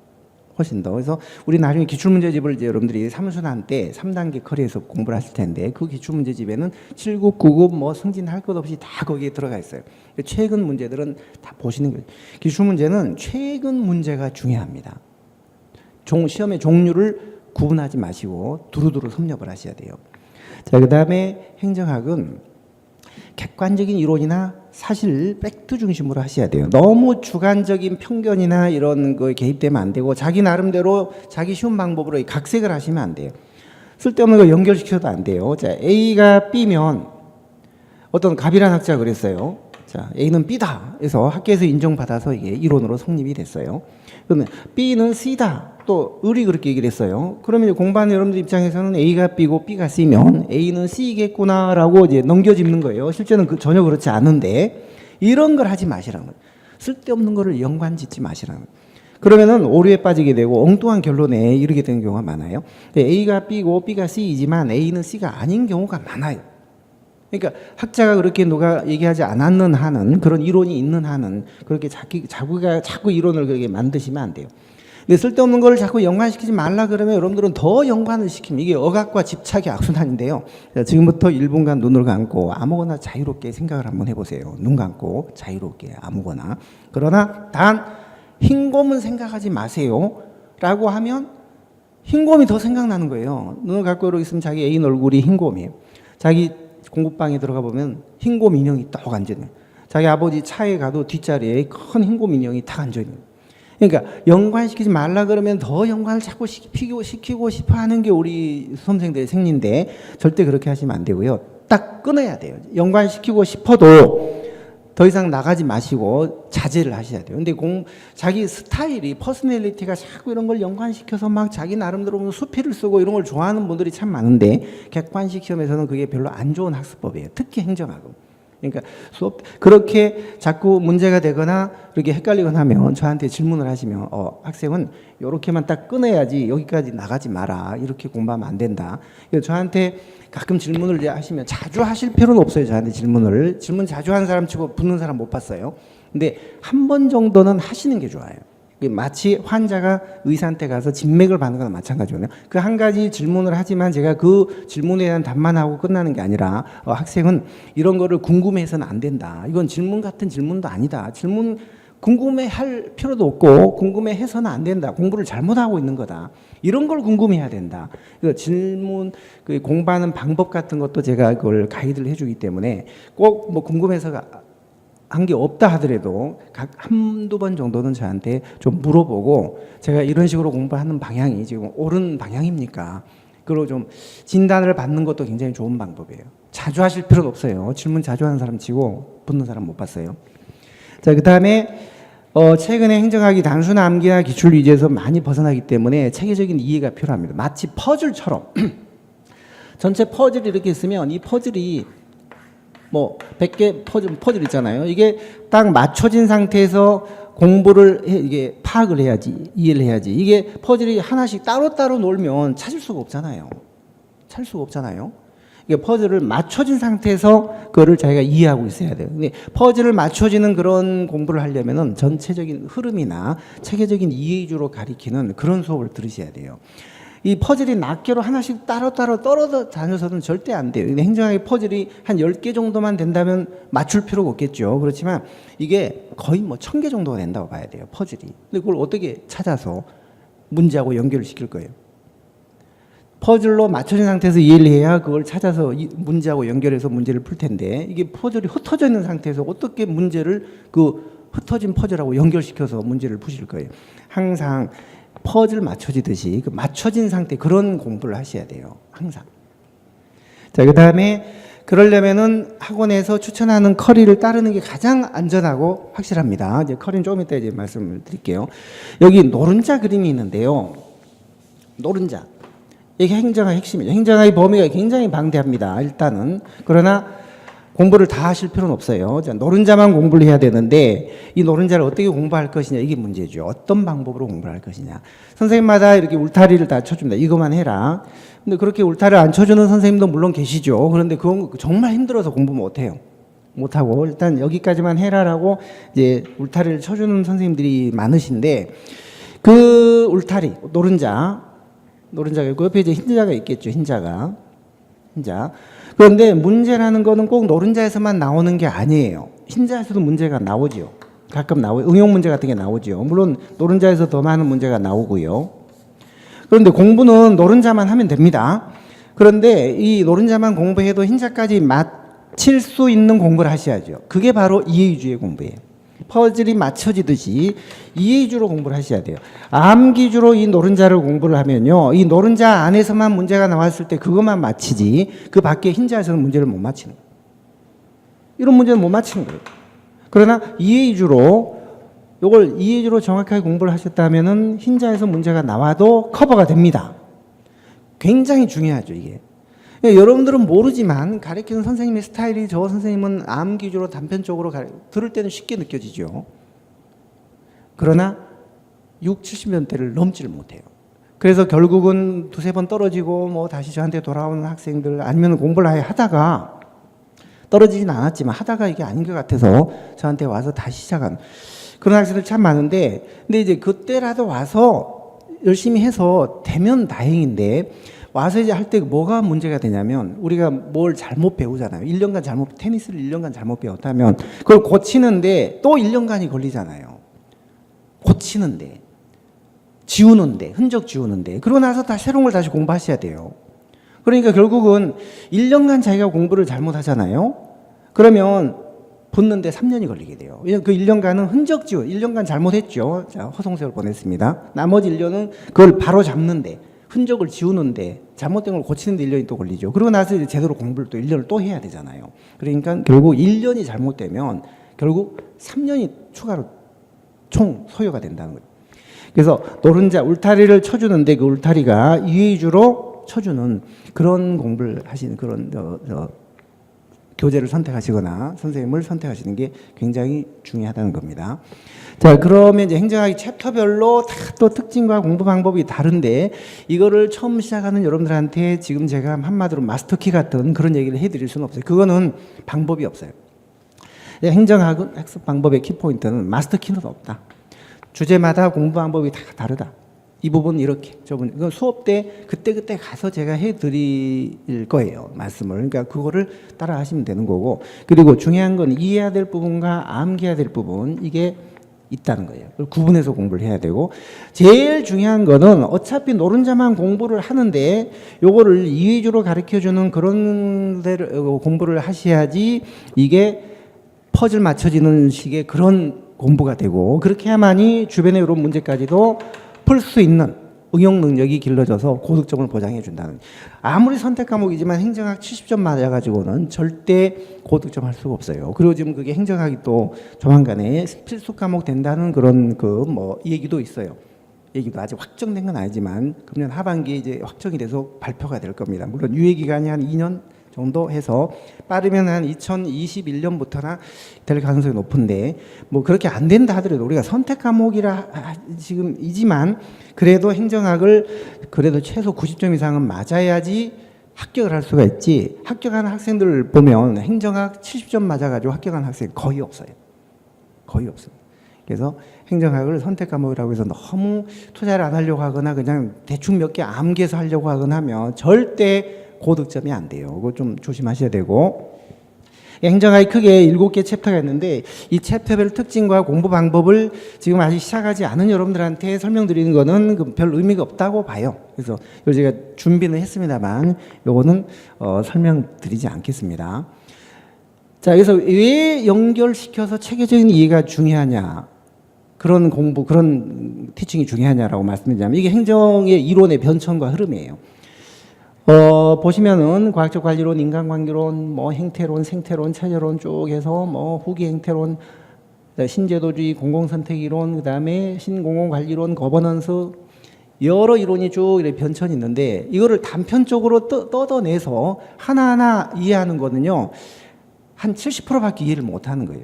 훨씬 더. 그래서 우리 나중에 기출문제집을 이제 여러분들이 사무소난 때 3단계 커리에서 공부를 하실 텐데, 그 기출문제집에는 7급, 9급 뭐 승진할 것 없이 다 거기에 들어가 있어요. 최근 문제들은 다 보시는 거예요. 기출문제는 최근 문제가 중요합니다. 시험의 종류를 구분하지 마시고 두루두루 섭렵을 하셔야 돼요. 자, 그 다음에 행정학은 객관적인 이론이나 사실 팩트 중심으로 하셔야 돼요. 너무 주관적인 편견이나 이런 거에 개입되면 안 되고, 자기 나름대로 자기 쉬운 방법으로 각색을 하시면 안 돼요. 쓸데없는 거 연결시켜도 안 돼요. 자, A가 B면 어떤 갑이라는 학자가 그랬어요. 자, A는 B다. 그래서 학계에서 인정받아서 이게 이론으로 성립이 됐어요. 그러면 B는 C다. 또 을이 그렇게 얘기를 했어요. 그러면 공부하는 여러분들 입장에서는 A가 B고 B가 C면 A는 C겠구나라고 이제 넘겨짚는 거예요. 실제는 전혀 그렇지 않은데, 이런 걸 하지 마시라는 거예요. 쓸데없는 거를 연관짓지 마시라는 거예요. 그러면은 오류에 빠지게 되고 엉뚱한 결론에 이르게 되는 경우가 많아요. A가 B고 B가 C이지만 A는 C가 아닌 경우가 많아요. 그러니까 학자가 그렇게 누가 얘기하지 않았는 한은, 그런 이론이 있는 한은 그렇게 자꾸 이론을 그렇게 만드시면 안 돼요. 근데 쓸데없는 걸 자꾸 연관시키지 말라 그러면 여러분들은 더 연관을 시킵니다. 이게 억압과 집착의 악순환인데요. 지금부터 1분간 눈을 감고 아무거나 자유롭게 생각을 한번 해보세요. 눈 감고 자유롭게 아무거나. 그러나 단 흰곰은 생각하지 마세요 라고 하면 흰곰이 더 생각나는 거예요. 눈을 감고 이러고 있으면 자기 애인 얼굴이 흰곰이에요. 자기 공부방에 들어가 보면 흰곰 인형이 딱 앉아있는, 자기 아버지 차에 가도 뒷자리에 큰 흰곰 인형이 딱 앉아있는. 그러니까 연관시키지 말라 그러면 더 연관을 자꾸 시키고 싶어 하는 게 우리 수험생들의 생리인데, 절대 그렇게 하시면 안 되고요. 딱 끊어야 돼요. 연관시키고 싶어도 더 이상 나가지 마시고 자제를 하셔야 돼요. 근데 자기 스타일이, 퍼스널리티가 자꾸 이런 걸 연관시켜서 막 자기 나름대로 수필을 쓰고 이런 걸 좋아하는 분들이 참 많은데, 객관식 시험에서는 그게 별로 안 좋은 학습법이에요. 특히 행정학은. 그러니까 수업 그렇게 자꾸 문제가 되거나 그렇게 헷갈리거나 하면 저한테 질문을 하시면, 학생은 이렇게만 딱 끊어야지 여기까지 나가지 마라, 이렇게 공부하면 안 된다. 그래서 저한테 가끔 질문을 하시면, 자주 하실 필요는 없어요. 저한테 질문 자주 하는 사람 치고 붙는 사람 못 봤어요. 근데 한 번 정도는 하시는 게 좋아요. 마치 환자가 의사한테 가서 진맥을 받는 거나 마찬가지거든요. 그 한 가지 질문을 하지만 제가 그 질문에 대한 답만 하고 끝나는 게 아니라, 학생은 이런 거를 궁금해서는 안 된다. 이건 질문 같은 질문도 아니다. 질문 궁금해할 필요도 없고 궁금해해서는 안 된다. 공부를 잘못하고 있는 거다. 이런 걸 궁금해해야 된다. 질문, 공부하는 방법 같은 것도 제가 그걸 가이드를 해주기 때문에 꼭 뭐 궁금해서 한 게 없다 하더라도 각 한두 번 정도는 저한테 좀 물어보고, 제가 이런 식으로 공부하는 방향이 지금 옳은 방향입니까? 그리고 좀 진단을 받는 것도 굉장히 좋은 방법이에요. 자주 하실 필요는 없어요. 질문 자주 하는 사람 치고 붙는 사람 못 봤어요. 자, 그 다음에 최근에 행정학이 단순 암기나 기출 위주에서 많이 벗어나기 때문에 체계적인 이해가 필요합니다. 마치 퍼즐처럼 전체 퍼즐이 이렇게 있으면 이 퍼즐이 뭐 100개 퍼즐 있잖아요. 이게 딱 맞춰진 상태에서 공부를 이게 파악을 해야지, 이해를 해야지. 이게 퍼즐이 하나씩 따로따로 놀면 찾을 수가 없잖아요. 찾을 수가 없잖아요. 이게 퍼즐을 맞춰진 상태에서 그거를 자기가 이해하고 있어야 돼요. 근데 퍼즐을 맞춰지는 그런 공부를 하려면은 전체적인 흐름이나 체계적인 이해 위주로 가리키는 그런 수업을 들으셔야 돼요. 이 퍼즐이 낱개로 하나씩 따로따로 떨어져 다녀서는 절대 안 돼요. 행정학의 퍼즐이 한 10개 정도만 된다면 맞출 필요가 없겠죠. 그렇지만 이게 거의 뭐 1000개 정도가 된다고 봐야 돼요. 퍼즐이. 근데 그걸 어떻게 찾아서 문제하고 연결을 시킬 거예요? 퍼즐로 맞춰진 상태에서 이해를 해야 그걸 찾아서 문제하고 연결해서 문제를 풀 텐데 이게 퍼즐이 흩어져 있는 상태에서 어떻게 문제를 그 흩어진 퍼즐하고 연결시켜서 문제를 푸실 거예요? 항상 퍼즐 맞춰지듯이 그 맞춰진 상태 그런 공부를 하셔야 돼요. 항상. 자, 그 다음에 그러려면은 학원에서 추천하는 커리를 따르는 게 가장 안전하고 확실합니다. 이제 커리는 조금 이따 이제 말씀을 드릴게요. 여기 노른자 그림이 있는데요. 노른자. 이게 행정학 핵심이죠. 행정학의 범위가 굉장히 방대합니다. 일단은. 그러나 공부를 다 하실 필요는 없어요. 자, 노른자만 공부를 해야 되는데 이 노른자를 어떻게 공부할 것이냐 이게 문제죠. 어떤 방법으로 공부를 할 것이냐. 선생님마다 이렇게 울타리를 다 쳐줍니다. 이것만 해라. 근데 그렇게 울타리를 안 쳐주는 선생님도 물론 계시죠. 그런데 그건 정말 힘들어서 공부 못해요. 못하고 일단 여기까지만 해라라고 이제 울타리를 쳐주는 선생님들이 많으신데 그 울타리 노른자가 그 옆에 이제 흰자가 있겠죠. 흰자. 그런데 문제라는 거는 꼭 노른자에서만 나오는 게 아니에요. 흰자에서도 문제가 나오죠. 가끔 나오요. 응용 문제 같은 게 나오죠. 물론 노른자에서 더 많은 문제가 나오고요. 그런데 공부는 노른자만 하면 됩니다. 그런데 이 노른자만 공부해도 흰자까지 맞힐 수 있는 공부를 하셔야죠. 그게 바로 이해주의 공부예요. 퍼즐이 맞춰지듯이 이해주로 공부를 하셔야 돼요. 암기주로 이 노른자를 공부를 하면요. 이 노른자 안에서만 문제가 나왔을 때 그것만 맞히지 그 밖에 흰자에서는 문제를 못 맞히는 거예요. 이런 문제는 못 맞히는 거예요. 그러나 이해주로 이걸 이해주로 정확하게 공부를 하셨다면은 흰자에서 문제가 나와도 커버가 됩니다. 굉장히 중요하죠, 이게. 여러분들은 모르지만 가르치는 선생님의 스타일이 저 선생님은 암기주로 단편적으로 들을 때는 쉽게 느껴지죠. 그러나 6, 70년대를 넘지를 못해요. 그래서 결국은 두세 번 떨어지고 뭐 다시 저한테 돌아오는 학생들 아니면 공부를 아예 하다가 떨어지진 않았지만 하다가 이게 아닌 것 같아서 저한테 와서 다시 시작한 그런 학생들 참 많은데 근데 이제 그때라도 와서 열심히 해서 되면 다행인데 와서 이제 할 때 뭐가 문제가 되냐면 우리가 뭘 잘못 배우잖아요. 1년간 테니스를 1년간 잘못 배웠다면 그걸 고치는데 또 1년간이 걸리잖아요. 고치는데, 지우는데, 흔적 지우는데. 그러고 나서 다 새로운 걸 다시 공부하셔야 돼요. 그러니까 결국은 1년간 자기가 공부를 잘못하잖아요. 그러면 붙는데 3년이 걸리게 돼요. 왜냐하면 그 1년간은 흔적 지우, 1년간 잘못했죠. 자, 허송세월 보냈습니다. 나머지 1년은 그걸 바로 잡는데 흔적을 지우는데 잘못된 걸 고치는데 1년이 또 걸리죠. 그러고 나서 이제 제대로 공부를 또 1년을 또 해야 되잖아요. 그러니까 결국 1년이 잘못되면 결국 3년이 추가로 총 소요가 된다는 거예요. 그래서 노른자 울타리를 쳐주는데 그 울타리가 이해주로 쳐주는 그런 공부를 하시는 그런 교재를 선택하시거나 선생님을 선택하시는 게 굉장히 중요하다는 겁니다. 자, 그러면 이제 행정학이 챕터별로 다 또 특징과 공부 방법이 다른데 이거를 처음 시작하는 여러분들한테 지금 제가 한마디로 마스터키 같은 그런 얘기를 해드릴 수는 없어요. 그거는 방법이 없어요. 행정학은 학습 방법의 키포인트는 마스터키는 없다. 주제마다 공부 방법이 다 다르다. 이 부분은 이렇게 저분 이건 수업 때 그때 가서 제가 해드릴 거예요. 말씀을. 그러니까 그거를 따라 하시면 되는 거고 그리고 중요한 건 이해해야 될 부분과 암기해야 될 부분 이게 있다는 거예요. 그걸 구분해서 공부를 해야 되고 제일 중요한 거는 어차피 노른자만 공부를 하는데 요거를 이해주로 가르쳐주는 그런 데를 공부를 하셔야지 이게 퍼즐 맞춰지는 식의 그런 공부가 되고 그렇게 해야만이 주변의 이런 문제까지도 풀 수 있는 응용 능력이 길러져서 고득점을 보장해 준다는. 아무리 선택 과목이지만 행정학 70점 맞아가지고는 절대 고득점 할 수가 없어요. 그리고 지금 그게 행정학이 또 조만간에 필수 과목 된다는 그런 이 얘기도 있어요. 얘기도 아직 확정된 건 아니지만 금년 하반기에 이제 확정이 돼서 발표가 될 겁니다. 물론 유예 기간이 한 2년 정도 해서 빠르면 한 2021년부터나 될 가능성이 높은데 뭐 그렇게 안 된다 하더라도 우리가 선택 과목이라 지금이지만 그래도 행정학을 그래도 최소 90점 이상은 맞아야지 합격을 할 수가 있지. 합격하는 학생들 보면 행정학 70점 맞아가지고 합격하는 학생 거의 없어요. 거의 없습니다. 그래서 행정학을 선택 과목이라고 해서 너무 투자를 안 하려고 하거나 그냥 대충 몇 개 암기해서 하려고 하거나 하면 절대 고득점이 안 돼요. 그거 좀 조심하셔야 되고, 행정학이 크게 7개 챕터가 있는데 이 챕터별 특징과 공부 방법을 지금 아직 시작하지 않은 여러분들한테 설명드리는 거는 별 의미가 없다고 봐요. 그래서 이걸 제가 준비는 했습니다만 요거는 설명드리지 않겠습니다. 자, 그래서 왜 연결시켜서 체계적인 이해가 중요하냐, 그런 공부, 그런 티칭이 중요하냐라고 말씀드리자면 이게 행정의 이론의 변천과 흐름이에요. 보시면은 과학적 관리론, 인간관계론, 뭐 행태론, 생태론, 체제론 쭉 해서 뭐 후기 행태론, 신제도주의, 공공선택이론, 그다음에 신공공관리론, 거버넌스, 여러 이론이 쭉 이렇게 변천이 있는데 이거를 단편적으로 뜯어내서 하나하나 이해하는 거는요 한 70%밖에 이해를 못하는 거예요.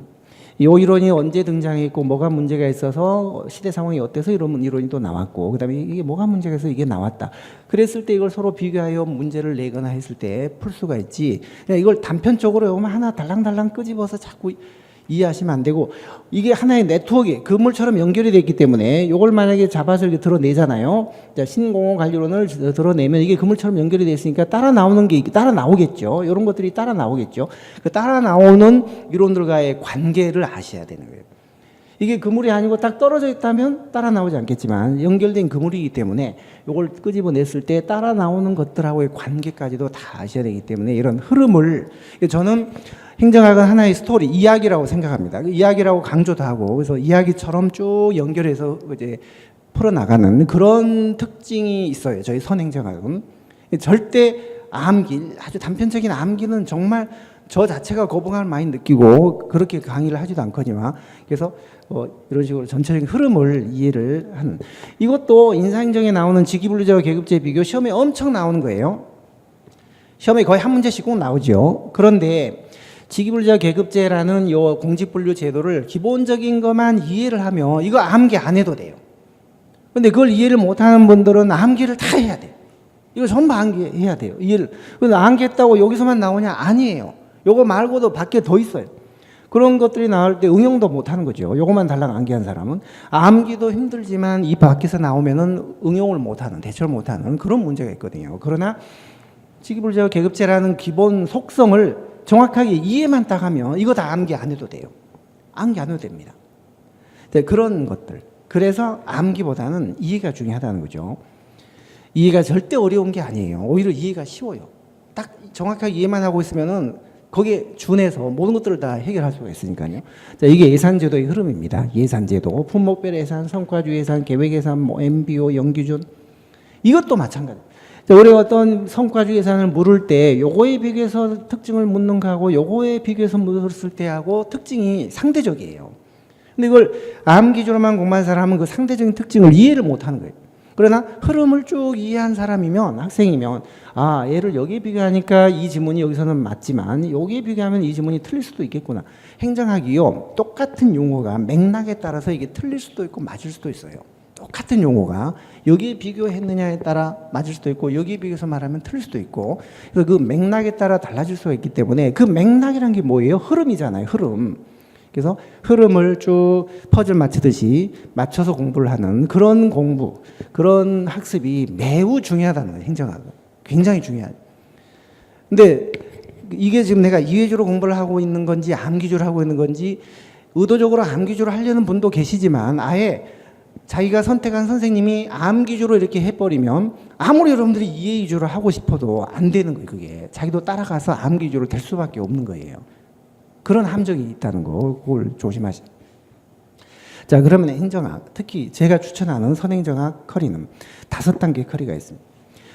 이 이론이 언제 등장했고 뭐가 문제가 있어서 시대 상황이 어때서 이런 이론이 또 나왔고 그다음에 이게 뭐가 문제가 있어서 이게 나왔다. 그랬을 때 이걸 서로 비교하여 문제를 내거나 했을 때 풀 수가 있지. 그냥 이걸 단편적으로 하나 달랑달랑 끄집어서 자꾸 이해하시면 안 되고 이게 하나의 네트워크, 그물처럼 연결이 되어 있기 때문에 이걸 만약에 잡아서 이렇게 드러내잖아요. 자, 신공공관리론을 드러내면 이게 그물처럼 연결이 되어 있으니까 따라 나오는 게 따라 나오겠죠. 이런 것들이 따라 나오겠죠. 그 따라 나오는 이론들과의 관계를 아셔야 되는 거예요. 이게 그물이 아니고 딱 떨어져 있다면 따라 나오지 않겠지만 연결된 그물이기 때문에 이걸 끄집어냈을 때 따라 나오는 것들하고의 관계까지도 다 아셔야 되기 때문에 이런 흐름을 저는 행정학은 하나의 스토리, 이야기라고 생각합니다. 이야기라고 강조도 하고 그래서 이야기처럼 쭉 연결해서 이제 풀어나가는 그런 특징이 있어요. 저희 선행정학은 절대 암기, 아주 단편적인 암기는 정말 저 자체가 거부감을 많이 느끼고 그렇게 강의를 하지도 않거니와 그래서 이런 식으로 전체적인 흐름을 이해를 하는, 이것도 인사행정에 나오는 직위분류제와 계급제 비교 시험에 엄청 나오는 거예요. 시험에 거의 한 문제씩 꼭 나오죠. 그런데 직위분류제와 계급제라는 요 공직분류 제도를 기본적인 것만 이해를 하면 이거 암기 안 해도 돼요. 근데 그걸 이해를 못하는 분들은 암기를 다 해야 돼요. 이거 전부 암기해야 돼요. 이해를. 근데 암기했다고 여기서만 나오냐? 아니에요. 요거 말고도 밖에 더 있어요. 그런 것들이 나올 때 응용도 못하는 거죠. 요거만 달랑 암기한 사람은 암기도 힘들지만 이 밖에서 나오면은 응용을 못하는, 대처를 못하는 그런 문제가 있거든요. 그러나 직위분류제와 계급제라는 기본 속성을 정확하게 이해만 딱 하면 이거 다 암기 안 해도 돼요. 암기 안 해도 됩니다. 네, 그런 것들. 그래서 암기보다는 이해가 중요하다는 거죠. 이해가 절대 어려운 게 아니에요. 오히려 이해가 쉬워요. 딱 정확하게 이해만 하고 있으면은 거기에 준해서 모든 것들을 다 해결할 수가 있으니까요. 자, 이게 예산제도의 흐름입니다. 예산제도, 품목별 예산, 성과주 예산, 계획 예산, 뭐 MBO, 연기준, 이것도 마찬가지입니다. 자, 우리가 어떤 성과주 예산을 물을 때 요거에 비교해서 특징을 묻는 거하고 요거에 비교해서 물었을 때하고 특징이 상대적이에요. 근데 이걸 암기주로만 공부한 사람은 그 상대적인 특징을 이해를 못하는 거예요. 그러나 흐름을 쭉 이해한 사람이면, 학생이면 아, 얘를 여기에 비교하니까 이 지문이 여기서는 맞지만 여기에 비교하면 이 지문이 틀릴 수도 있겠구나. 행정학이요, 똑같은 용어가 맥락에 따라서 이게 틀릴 수도 있고 맞을 수도 있어요. 똑같은 용어가 여기에 비교했느냐에 따라 맞을 수도 있고 여기에 비교해서 말하면 틀릴 수도 있고, 그래서 그 맥락에 따라 달라질 수가 있기 때문에 그 맥락이란 게 뭐예요? 흐름이잖아요. 흐름. 그래서 흐름을 쭉 퍼즐 맞추듯이 맞춰서 공부를 하는 그런 공부, 그런 학습이 매우 중요하다는 거예요. 행정학은 굉장히 중요하죠. 근데 이게 지금 내가 이해주로 공부를 하고 있는 건지 암기주로 하고 있는 건지, 의도적으로 암기주로 하려는 분도 계시지만 아예 자기가 선택한 선생님이 암기주로 이렇게 해버리면 아무리 여러분들이 이해 위주로 하고 싶어도 안 되는 거예요. 그게 자기도 따라가서 암기주로 될 수밖에 없는 거예요. 그런 함정이 있다는 거, 그걸 조심하세요. 자, 그러면 행정학, 특히 제가 추천하는 선행정학 커리는 5단계 커리가 있습니다.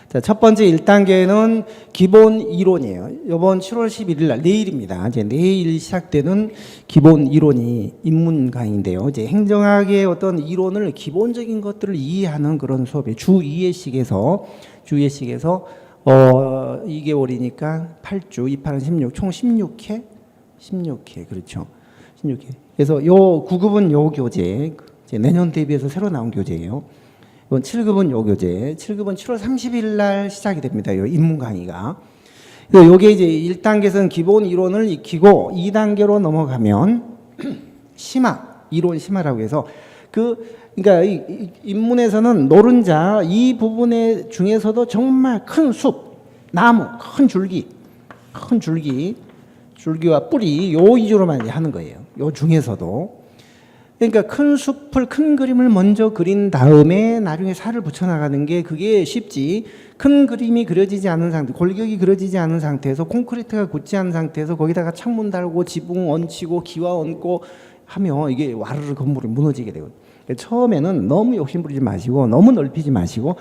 자, 첫 번째 1단계는 기본 이론이에요. 이번 7월 11일 날, 내일입니다. 이제 내일 시작되는 기본 이론이 인문 강의인데요. 이제 행정학의 어떤 이론을, 기본적인 것들을 이해하는 그런 수업이에요. 주 2회씩에서 2개월이니까 8주, 2, 8은 16, 총 16회, 그렇죠. 16회. 그래서 요 9급은 요 교재, 이제 내년 대비해서 새로 나온 교재예요. 이건 7급은 요 교재, 7급은 7월 30일 날 시작이 됩니다. 요 인문 강의가. 그래서 요게 이제 1단계에서는 기본 이론을 익히고 2단계로 넘어가면 심화, 이론 심화라고 해서 그러니까 이 인문에서는 노른자 이 부분에 중에서도 정말 큰 숲, 나무, 큰 줄기와 뿌리 요 위주로만 이제 하는 거예요. 요 중에서도. 그러니까 큰 숲을, 큰 그림을 먼저 그린 다음에 나중에 살을 붙여나가는 게 그게 쉽지. 큰 그림이 그려지지 않은 상태, 골격이 그려지지 않은 상태에서, 콘크리트가 굳지 않은 상태에서 거기다가 창문 달고 지붕 얹히고 기와 얹고 하면 이게 와르르 건물이 무너지게 되거든요. 처음에는 너무 욕심부리지 마시고, 너무 넓히지 마시고,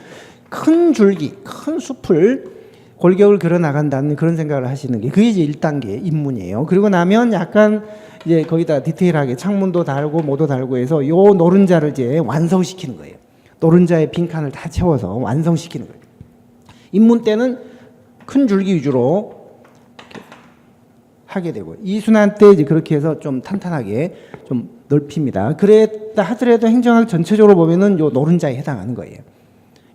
큰 줄기, 큰 숲을 골격을 그려 나간다는 그런 생각을 하시는 게 그게 이제 1단계 입문이에요. 그리고 나면 약간 이제 거기다 디테일하게 창문도 달고 뭐도 달고 해서 요 노른자를 이제 완성시키는 거예요. 노른자의 빈칸을 다 채워서 완성시키는 거예요. 입문 때는 큰 줄기 위주로 하게 되고, 이순환 때 이제 그렇게 해서 좀 탄탄하게 좀 넓힙니다. 그랬다 하더라도 행정학 전체적으로 보면은 요 노른자에 해당하는 거예요.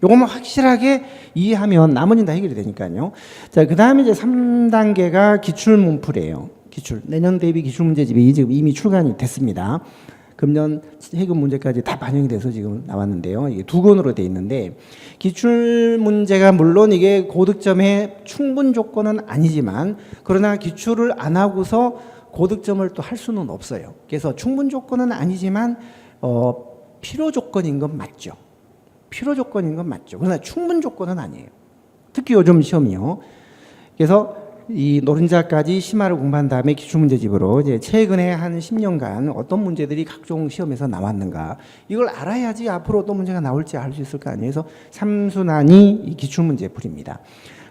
요것만 확실하게 이해하면 나머지는 다 해결이 되니까요. 자, 그 다음에 이제 3단계가 기출문풀이에요. 내년 대비 기출문제집이 지금 이미 출간이 됐습니다. 금년 해금 문제까지 다 반영이 돼서 지금 나왔는데요. 이게 2권으로 돼 있는데, 기출문제가 물론 이게 고득점의 충분 조건은 아니지만, 그러나 기출을 안 하고서 고득점을 또 할 수는 없어요. 그래서 충분 조건은 아니지만 필요 조건인 건 맞죠. 그러나 충분 조건은 아니에요. 특히 요즘 시험이요. 그래서 이 노른자까지 심화를 공부한 다음에 기출문제집으로 이제 최근에 한 10년간 어떤 문제들이 각종 시험에서 나왔는가, 이걸 알아야지 앞으로 어떤 문제가 나올지 알 수 있을 거 아니에요. 그래서 3순환이 이 기출문제풀입니다.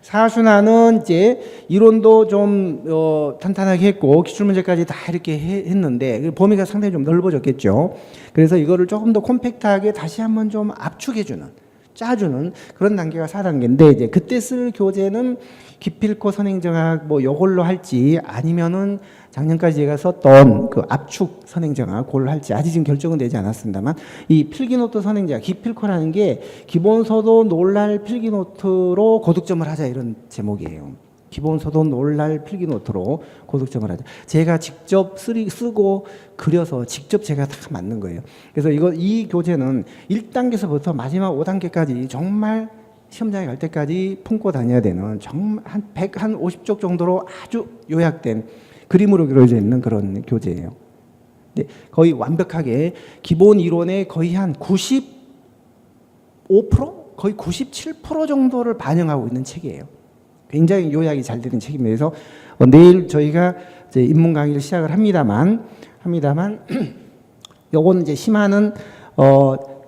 4순환은 이제 이론도 좀 탄탄하게 했고 기출문제까지 다 이렇게 했는데 범위가 상당히 좀 넓어졌겠죠. 그래서 이거를 조금 더 콤팩트하게 다시 한번 좀 압축해주는, 짜주는 그런 단계가 4단계인데, 이제 그때 쓸 교재는 기필코 선행정학 뭐 요걸로 할지, 아니면은 작년까지 제가 썼던 그 압축 선행정학 그걸로 할지 아직 지금 결정은 되지 않았습니다만, 이 필기노트 선행정학, 기필코라는 게 기본서도 놀랄 필기노트로 고득점을 하자, 이런 제목이에요. 기본서도 놀랄 필기노트로 고득점을 하자. 제가 직접 쓰고 그려서 직접 제가 다 만든 거예요. 그래서 이 교재는 1단계에서부터 마지막 5단계까지 정말 시험장에 갈 때까지 품고 다녀야 되는, 정말 한 50쪽 정도로 아주 요약된 그림으로 그려져 있는 그런 교재예요. 근데 거의 완벽하게 기본 이론의 거의 한 95%? 거의 97% 정도를 반영하고 있는 책이에요. 굉장히 요약이 잘 되는 책입니다. 그래서 내일 저희가 이제 인문 강의를 시작을 합니다만 요건 이제 심화는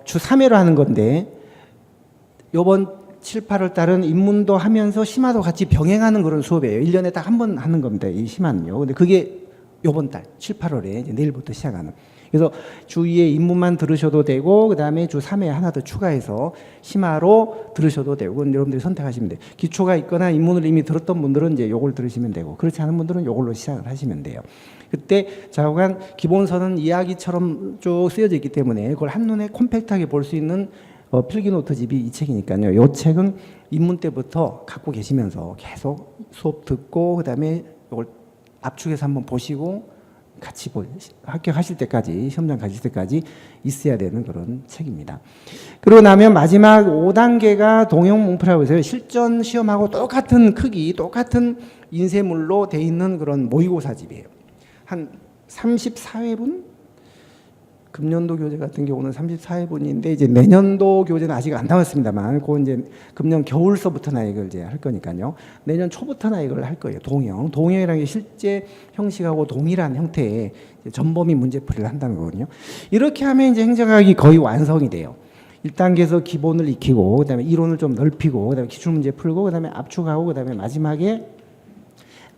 주 3회로 하는 건데, 요번 7, 8월 달은 인문도 하면서 심화도 같이 병행하는 그런 수업이에요. 1년에 딱 한 번 하는 겁니다, 이 심화는요. 근데 그게 요번 달 7, 8월에 이제 내일부터 시작하는. 그래서 주 2회 인문만 들으셔도 되고, 그 다음에 주 3회 하나 더 추가해서 심화로 들으셔도 되고, 여러분들이 선택하시면 돼요. 기초가 있거나 인문을 이미 들었던 분들은 이제 요걸 들으시면 되고, 그렇지 않은 분들은 요걸로 시작을 하시면 돼요. 그때 좌우간 기본서는 이야기처럼 쭉 쓰여져 있기 때문에 그걸 한눈에 콤팩트하게 볼 수 있는 필기노트집이 이 책이니까요. 이 책은 입문 때부터 갖고 계시면서 계속 수업 듣고, 그 다음에 이걸 압축해서 한번 보시고 같이 합격하실 때까지, 시험장 가실 때까지 있어야 되는 그런 책입니다. 그러고 나면 마지막 5단계가 동형문풀이라고 해서 실전 시험하고 똑같은 크기, 똑같은 인쇄물로 돼 있는 그런 모의고사집이에요. 한 34회분? 금년도 교재 같은 경우는 34회분인데 이제 내년도 교재는 아직 안 나왔습니다만, 그건 이제 금년 겨울서부터나 이걸 이제 할 거니까요. 내년 초부터나 이걸 할 거예요. 동형. 동형이라는 게 실제 형식하고 동일한 형태의 전범위 문제풀이를 한다는 거거든요. 이렇게 하면 이제 행정학이 거의 완성이 돼요. 1단계에서 기본을 익히고, 그다음에 이론을 좀 넓히고, 그다음에 기출문제 풀고, 그다음에 압축하고, 그다음에 마지막에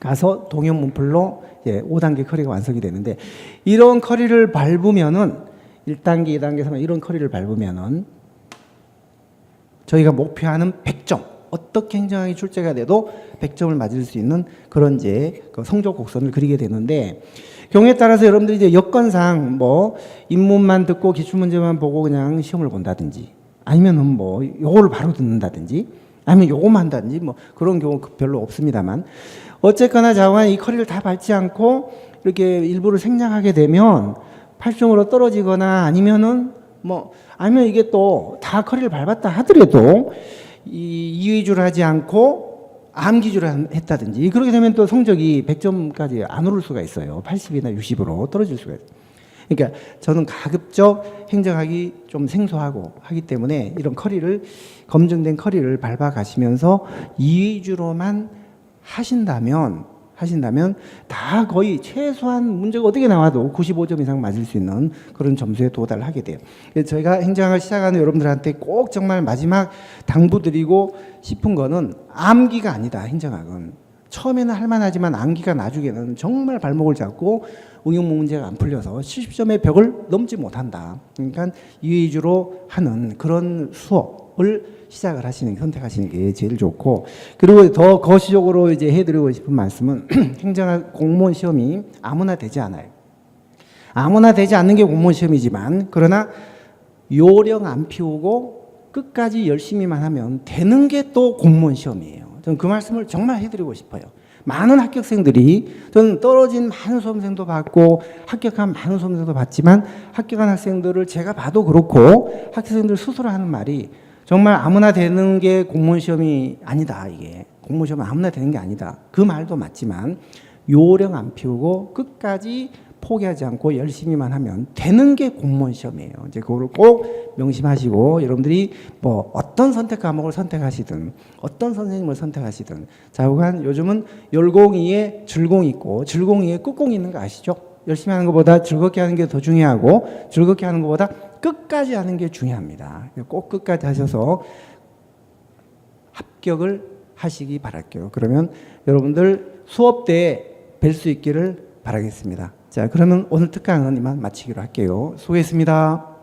가서 동형 문풀로 5단계 커리가 완성이 되는데, 이런 커리를 밟으면은 1단계, 2단계, 3단계 이런 커리를 밟으면은 저희가 목표하는 100점, 어떻게 행정학이 출제가 돼도 100점을 맞을 수 있는 그런 이제 그 성적 곡선을 그리게 되는데, 경우에 따라서 여러분들이 이제 여건상 뭐 입문만 듣고 기출문제만 보고 그냥 시험을 본다든지, 아니면은 뭐 요거를 바로 듣는다든지, 아니면 요거만 한다든지, 뭐 그런 경우 별로 없습니다만, 어쨌거나 자관 이 커리를 다 밟지 않고 이렇게 일부를 생략하게 되면 8점으로 떨어지거나, 아니면 이게 또 다 커리를 밟았다 하더라도 이 위주를 하지 않고 암 기주를 했다든지, 그렇게 되면 또 성적이 100점까지 안 오를 수가 있어요. 80이나 60으로 떨어질 수가 있어요. 그러니까 저는 가급적 행정학이 좀 생소하고 하기 때문에 이런 커리를, 검증된 커리를 밟아 가시면서 이 위주로만 하신다면 다 거의 최소한 문제가 어떻게 나와도 95점 이상 맞을 수 있는 그런 점수에 도달을 하게 돼요. 그래서 저희가 행정학을 시작하는 여러분들한테 꼭 정말 마지막 당부드리고 싶은 거는, 암기가 아니다. 행정학은 처음에는 할만하지만 암기가 나중에는 정말 발목을 잡고 응용 문제가 안 풀려서 70점의 벽을 넘지 못한다. 그러니까 이 위주로 하는 그런 수업을 시작을 선택하시는 게 제일 좋고, 그리고 더 거시적으로 이제 해드리고 싶은 말씀은 행정학 공무원 시험이 아무나 되지 않아요. 아무나 되지 않는 게 공무원 시험이지만, 그러나 요령 안 피우고 끝까지 열심히만 하면 되는 게 또 공무원 시험이에요. 저는 그 말씀을 정말 해드리고 싶어요. 많은 합격생들이, 저는 떨어진 많은 수험생도 봤고 합격한 많은 수험생도 봤지만, 합격한 학생들을 제가 봐도 그렇고 학생들 스스로 하는 말이, 정말 아무나 되는 게 공무원 시험이 아니다. 이게 공무원 시험은 아무나 되는 게 아니다. 그 말도 맞지만 요령 안 피우고 끝까지 포기하지 않고 열심히만 하면 되는 게 공무원 시험이에요. 이제 그거를 꼭 명심하시고, 여러분들이 뭐 어떤 선택 과목을 선택하시든 어떤 선생님을 선택하시든 좌우간, 요즘은 열공이에 줄공이 있고 줄공이에 끝공이 있는 거 아시죠? 열심히 하는 것보다 즐겁게 하는 게 더 중요하고, 즐겁게 하는 것보다 끝까지 하는 게 중요합니다. 꼭 끝까지 하셔서 합격을 하시기 바랄게요. 그러면 여러분들 수업 때 뵐 수 있기를 바라겠습니다. 자, 그러면 오늘 특강은 이만 마치기로 할게요. 수고했습니다.